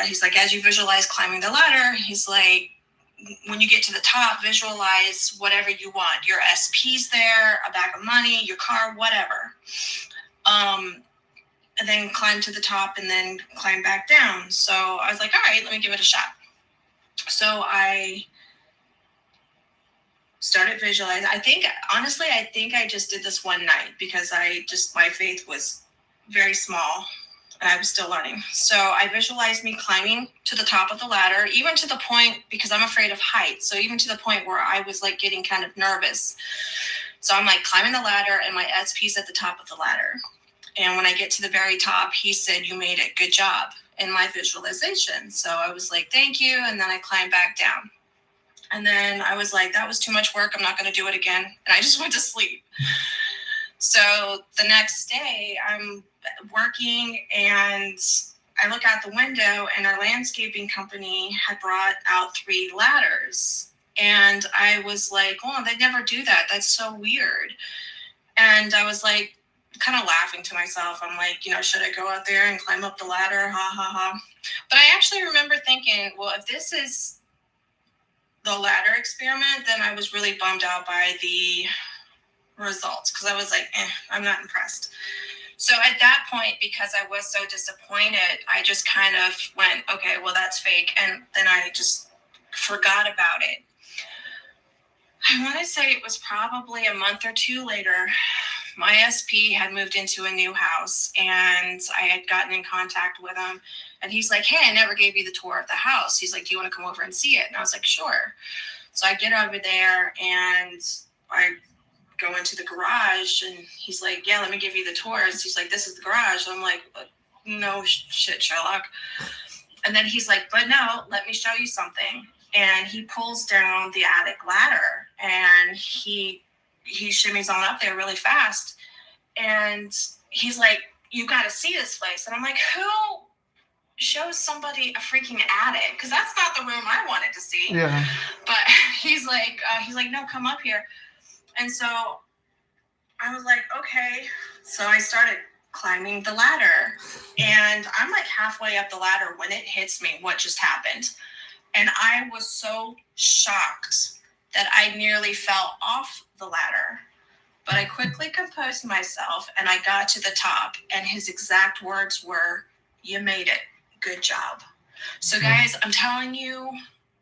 He's like, as you visualize climbing the ladder, he's like, when you get to the top, visualize whatever you want. Your SP's there, a bag of money, your car, whatever. And then climb to the top and then climb back down. So I was like, all right, let me give it a shot. So I started visualizing. I think I just did this one night because my faith was very small and I was still learning. So I visualized me climbing to the top of the ladder, even to the point, because I'm afraid of heights. So even to the point where I was like getting kind of nervous. So I'm like climbing the ladder and my SP's at the top of the ladder. And when I get to the very top, he said, you made it, good job, in my visualization. So I was like, thank you. And then I climbed back down. And then I was like, that was too much work. I'm not going to do it again. And I just went to sleep. So the next day I'm working and I look out the window and our landscaping company had brought out 3 ladders. And I was like, oh, they never do that. That's so weird. And I was like, kind of laughing to myself. I'm like, should I go out there and climb up the ladder? Ha ha ha. But I actually remember thinking, well, if this is the ladder experiment, then I was really bummed out by the results because I was like, I'm not impressed. So at that point, because I was so disappointed, I just kind of went, okay, well, that's fake. And then I just forgot about it. I want to say it was probably a month or 2 later, my SP had moved into a new house and I had gotten in contact with him. And he's like, hey, I never gave you the tour of the house. He's like, do you want to come over and see it? And I was like, sure. So I get over there and I go into the garage and he's like, yeah, let me give you the tours. He's like, this is the garage. I'm like, no shit, Sherlock. And then he's like, but no, let me show you something. And he pulls down the attic ladder and he shimmies on up there really fast. And he's like, you got to see this place. And I'm like, who shows somebody a freaking attic? Because that's not the room I wanted to see. Yeah. But he's like, no, come up here. And so I was like, okay. So I started climbing the ladder and I'm like halfway up the ladder when it hits me what just happened. And I was so shocked that I nearly fell off the ladder. But I quickly composed myself and I got to the top and his exact words were, you made it. Good job. So guys, I'm telling you,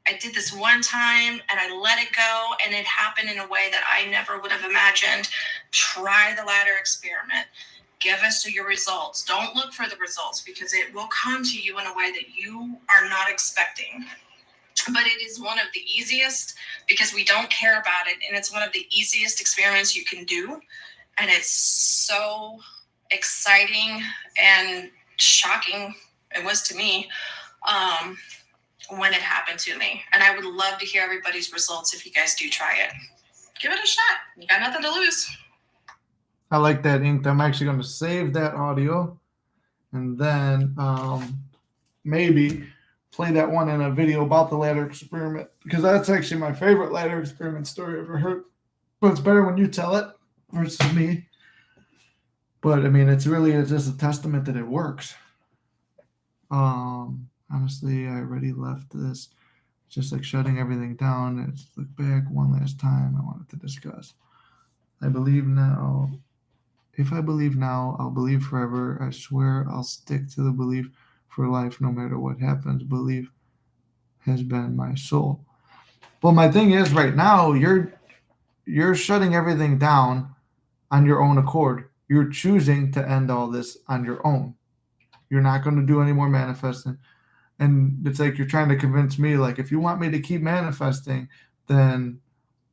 I did this one time and I let it go and it happened in a way that I never would have imagined. Try the ladder experiment. Give us your results. Don't look for the results because it will come to you in a way that you are not expecting. But it is one of the easiest because we don't care about it. And it's one of the easiest experiments you can do. And it's so exciting and shocking. It was to me when it happened to me. And I would love to hear everybody's results if you guys do try it. Give it a shot. You got nothing to lose. I like that, Inked. I'm actually going to save that audio and then maybe play that one in a video about the ladder experiment because that's actually my favorite ladder experiment story I've ever heard. But it's better when you tell it versus me. But I mean, it's just a testament that it works. Honestly, I already left this. Just like shutting everything down. Let's look back one last time. I wanted to discuss. I believe now. If I believe now, I'll believe forever. I swear I'll stick to the belief for life no matter what happens. Belief has been my soul. Well, my thing is right now, you're shutting everything down on your own accord. You're choosing to end all this on your own. You're not going to do any more manifesting. And it's like you're trying to convince me, like, if you want me to keep manifesting, then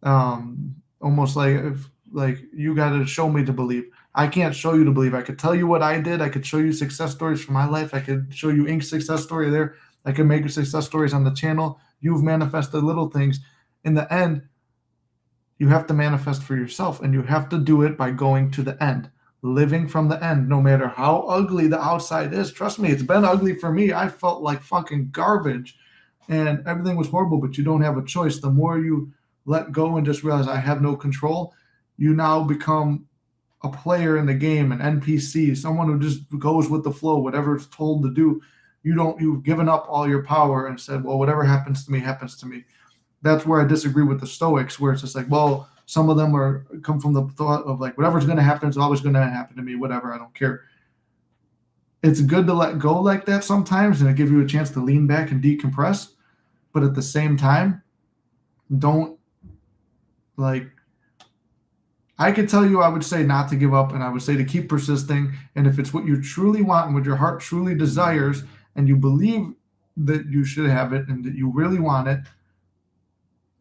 almost like you got to show me to believe. I can't show you to believe. I could tell you what I did. I could show you success stories from my life. I could show you Ink's success story there. I could make success stories on the channel. You've manifested little things. In the end, you have to manifest for yourself, and you have to do it by going to the end, living from the end, no matter how ugly the outside is. Trust me, it's been ugly for me. I felt like fucking garbage, and everything was horrible, but you don't have a choice. The more you let go and just realize I have no control, you now become a player in the game, an NPC, someone who just goes with the flow, whatever it's told to do. You've given up all your power and said, well, whatever happens to me, happens to me. That's where I disagree with the Stoics, where it's just like, well, some of them come from the thought of like, whatever's going to happen is always going to happen to me, whatever, I don't care. It's good to let go like that sometimes, and it gives you a chance to lean back and decompress. But at the same time, don't like, I could tell you, I would say not to give up, and I would say to keep persisting. And if it's what you truly want and what your heart truly desires, and you believe that you should have it and that you really want it,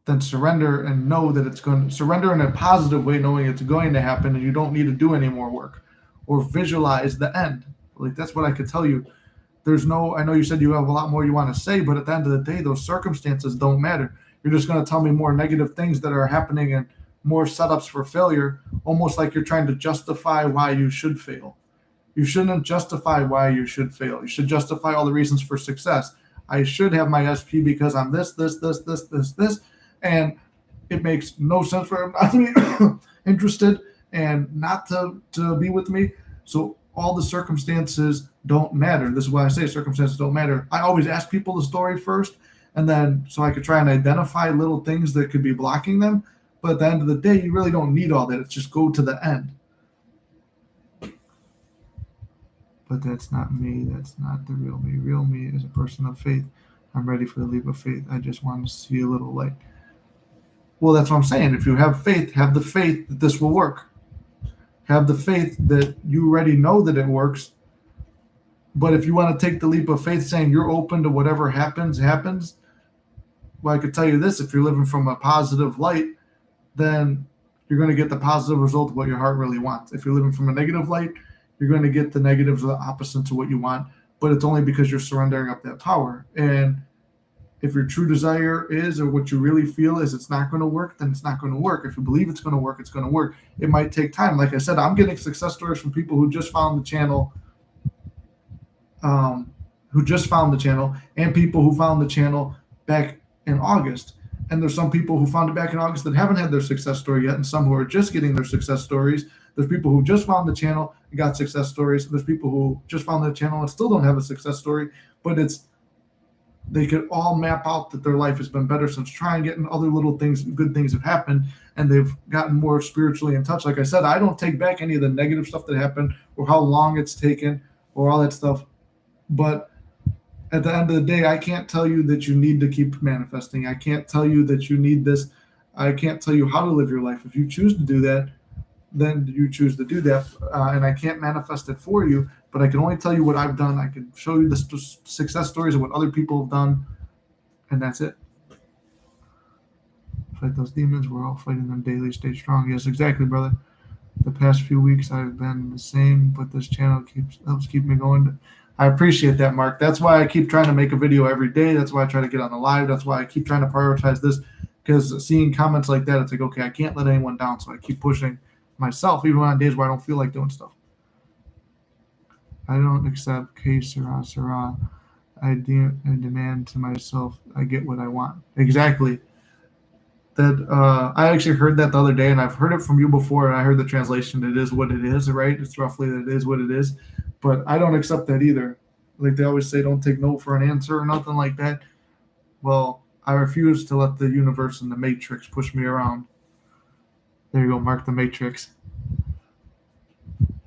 then surrender and know that it's going to surrender in a positive way, knowing it's going to happen and you don't need to do any more work or visualize the end. Like, that's what I could tell you. I know you said you have a lot more you want to say, but at the end of the day, those circumstances don't matter. You're just going to tell me more negative things that are happening and more setups for failure, almost like you're trying to justify why you should fail. You shouldn't justify why you should fail. You should justify all the reasons for success. I should have my SP because I'm this, and it makes no sense for him not to be interested and not to be with me. So all the circumstances don't matter. This is why I say circumstances don't matter. I always ask people the story first, and then so I could try and identify little things that could be blocking them. But at the end of the day, you really don't need all that. It's just go to the end. But that's not me. That's not the real me. Real me is a person of faith. I'm ready for the leap of faith. I just want to see a little light. Well, that's what I'm saying. If you have faith, have the faith that this will work. Have the faith that you already know that it works. But if you want to take the leap of faith saying you're open to whatever happens, well, I could tell you this. If you're living from a positive light, then you're going to get the positive result of what your heart really wants. If you're living from a negative light, you're going to get the negatives or the opposite to what you want. But it's only because you're surrendering up that power. And if your true desire is, or what you really feel is it's not going to work, then it's not going to work. If you believe it's going to work, it's going to work. It might take time. Like I said, I'm getting success stories from people who just found the channel, and people who found the channel back in August. And there's some people who found it back in August that haven't had their success story yet, and some who are just getting their success stories. There's people who just found the channel and got success stories. There's people who just found the channel and still don't have a success story, but they could all map out that their life has been better since trying it, and other little things, good things have happened, and they've gotten more spiritually in touch. Like I said, I don't take back any of the negative stuff that happened or how long it's taken or all that stuff. But at the end of the day, I can't tell you that you need to keep manifesting. I can't tell you that you need this. I can't tell you how to live your life. If you choose to do that, then you choose to do that. And I can't manifest it for you, but I can only tell you what I've done. I can show you the success stories of what other people have done, and that's it. Fight those demons. We're all fighting them daily. Stay strong. Yes, exactly, brother. The past few weeks I've been the same, but this channel helps keep me going. I appreciate that, Mark. That's why I keep trying to make a video every day. That's why I try to get on the live. That's why I keep trying to prioritize this, because seeing comments like that, it's like, okay, I can't let anyone down, so I keep pushing myself, even on days where I don't feel like doing stuff. I don't accept que sera, sera. I demand to myself, I get what I want. Exactly. That I actually heard that the other day, and I've heard it from you before, and I heard the translation, it is what it is, right? It's roughly that it is what it is. But I don't accept that either. Like they always say, don't take no for an answer or nothing like that. Well, I refuse to let the universe and the matrix push me around. There you go, Mark the Matrix.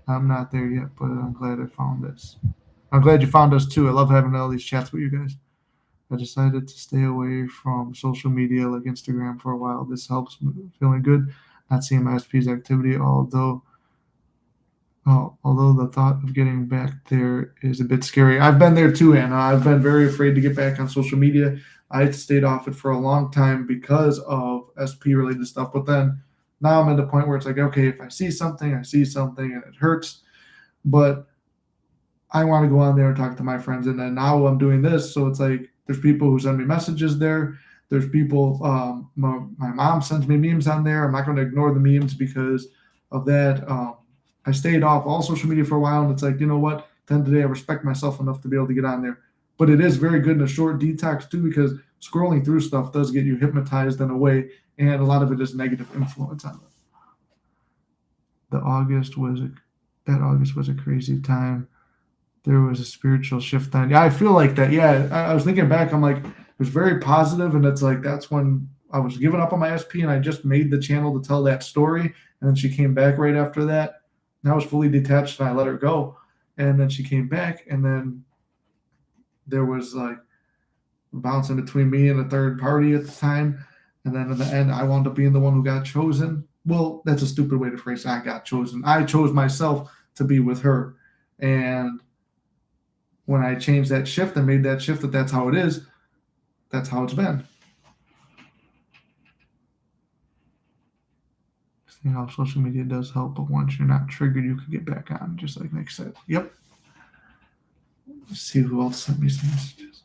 I'm not there yet, but I'm glad I found this. I'm glad you found us too. I love having all these chats with you guys. I decided to stay away from social media like Instagram for a while. This helps me feeling good, not seeing my SP's activity, although the thought of getting back there is a bit scary. I've been there too, Anna. I've been very afraid to get back on social media. I stayed off it for a long time because of SP-related stuff, but then now I'm at the point where it's like, okay, if I see something and it hurts, but I want to go on there and talk to my friends. And then now I'm doing this, so it's like there's people who send me messages there. There's people, my mom sends me memes on there. I'm not going to ignore the memes because of that. I stayed off all social media for a while, and it's like, you know what? Then today I respect myself enough to be able to get on there. But it is very good in a short detox too, because scrolling through stuff does get you hypnotized in a way, and a lot of it is negative influence on it. That August was a crazy time. There was a spiritual shift then. Yeah, I feel like that. Yeah, I was thinking back. I'm like, it was very positive, and it's like that's when I was giving up on my SP, and I just made the channel to tell that story. And then she came back right after that, and I was fully detached, and I let her go. And then she came back, and then there was like bouncing between me and a third party at the time. And then in the end, I wound up being the one who got chosen. Well, that's a stupid way to phrase it. I got chosen. I chose myself to be with her. And when I changed that shift and made that shift that that's how it is, that's how it's been. You know, social media does help, but once you're not triggered, you can get back on, just like Nick said. Yep. Let's see who else sent me some messages.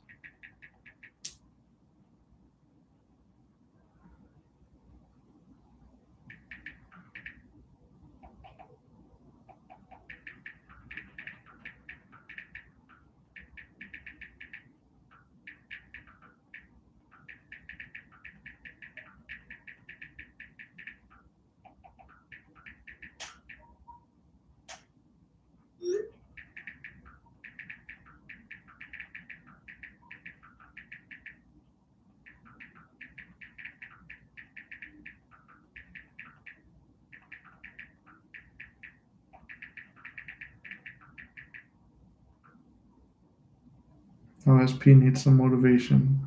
OSP needs some motivation.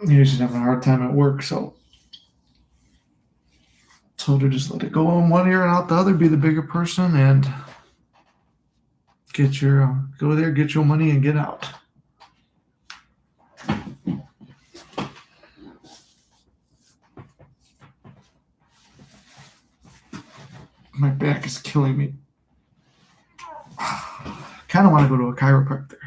Yeah, she's having a hard time at work, so told her just let it go in one ear and out the other, be the bigger person, and get your go there, get your money, and get out. My back is killing me. Kind of want to go to a chiropractor.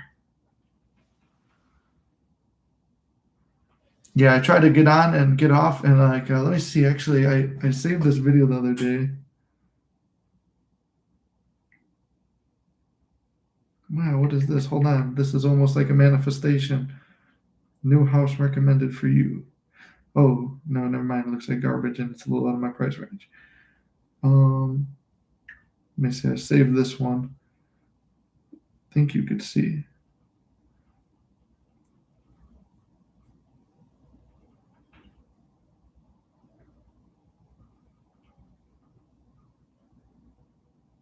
Yeah, I tried to get on and get off, and like, let me see. Actually, I saved this video the other day. Wow, what is this? Hold on. This is almost like a manifestation. New house recommended for you. Oh, no, never mind. It looks like garbage, and it's a little out of my price range. Let me see. I saved this one. I think you could see.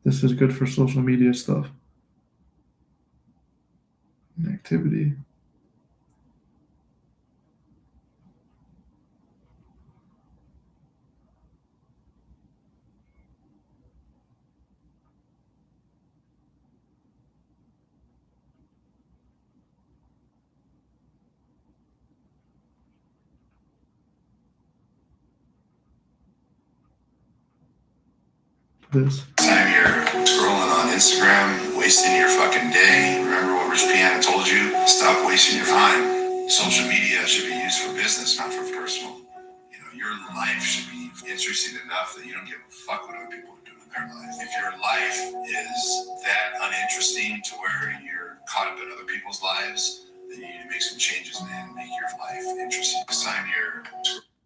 This is good for social media stuff. And activity. This. Time you're scrolling on Instagram, wasting your fucking day. Remember what Rich Piana told you? Stop wasting your time. Social media should be used for business, not for personal. You know, your life should be interesting enough that you don't give a fuck what other people are doing in their life. If your life is that uninteresting to where you're caught up in other people's lives, then you need to make some changes, man. Make your life interesting. This time you're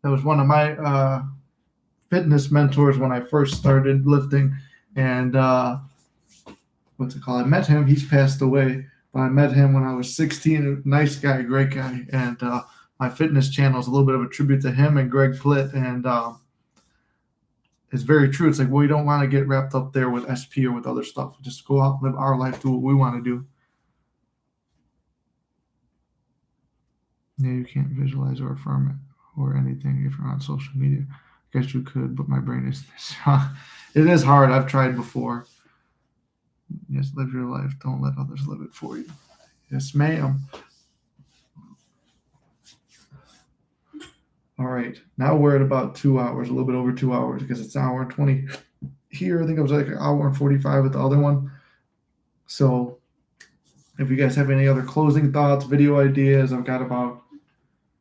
That was one of my fitness mentors when I first started lifting, and what's it called? I met him. He's passed away, but I met him when I was 16. Nice guy, great guy, and my fitness channel is a little bit of a tribute to him and Greg Plitt, and it's very true. It's like, well, we don't want to get wrapped up there with SP or with other stuff. Just go out, live our life, do what we want to do. Yeah, you can't visualize or affirm it or anything if you're on social media. I guess you could, but my brain is it is hard. I've tried before. Yes, live your life. Don't let others live it for you. Yes, ma'am. All right. Now we're at about 2 hours, a little bit over 2 hours, because it's an hour and 20 here. I think it was like an hour and 45 with the other one. So if you guys have any other closing thoughts, video ideas, I've got about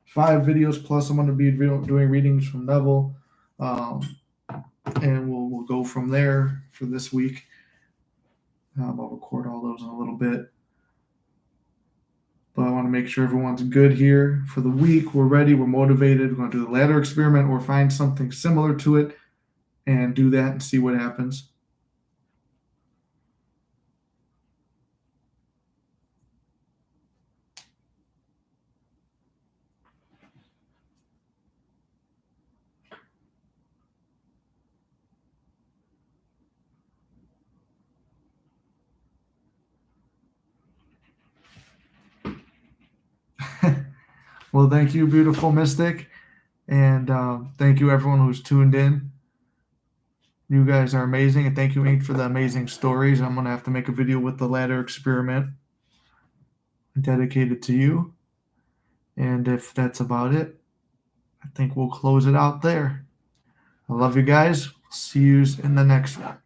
5 videos plus I'm going to be doing readings from Neville. And we'll go from there for this week. I'll record all those in a little bit. But I want to make sure everyone's good here for the week. We're ready. We're motivated. We're going to do the ladder experiment or find something similar to it and do that and see what happens. Well, thank you, beautiful Mystic. And thank you, everyone who's tuned in. You guys are amazing. And thank you, Ink, for the amazing stories. I'm going to have to make a video with the ladder experiment dedicated to you. And if that's about it, I think we'll close it out there. I love you guys. See you in the next one.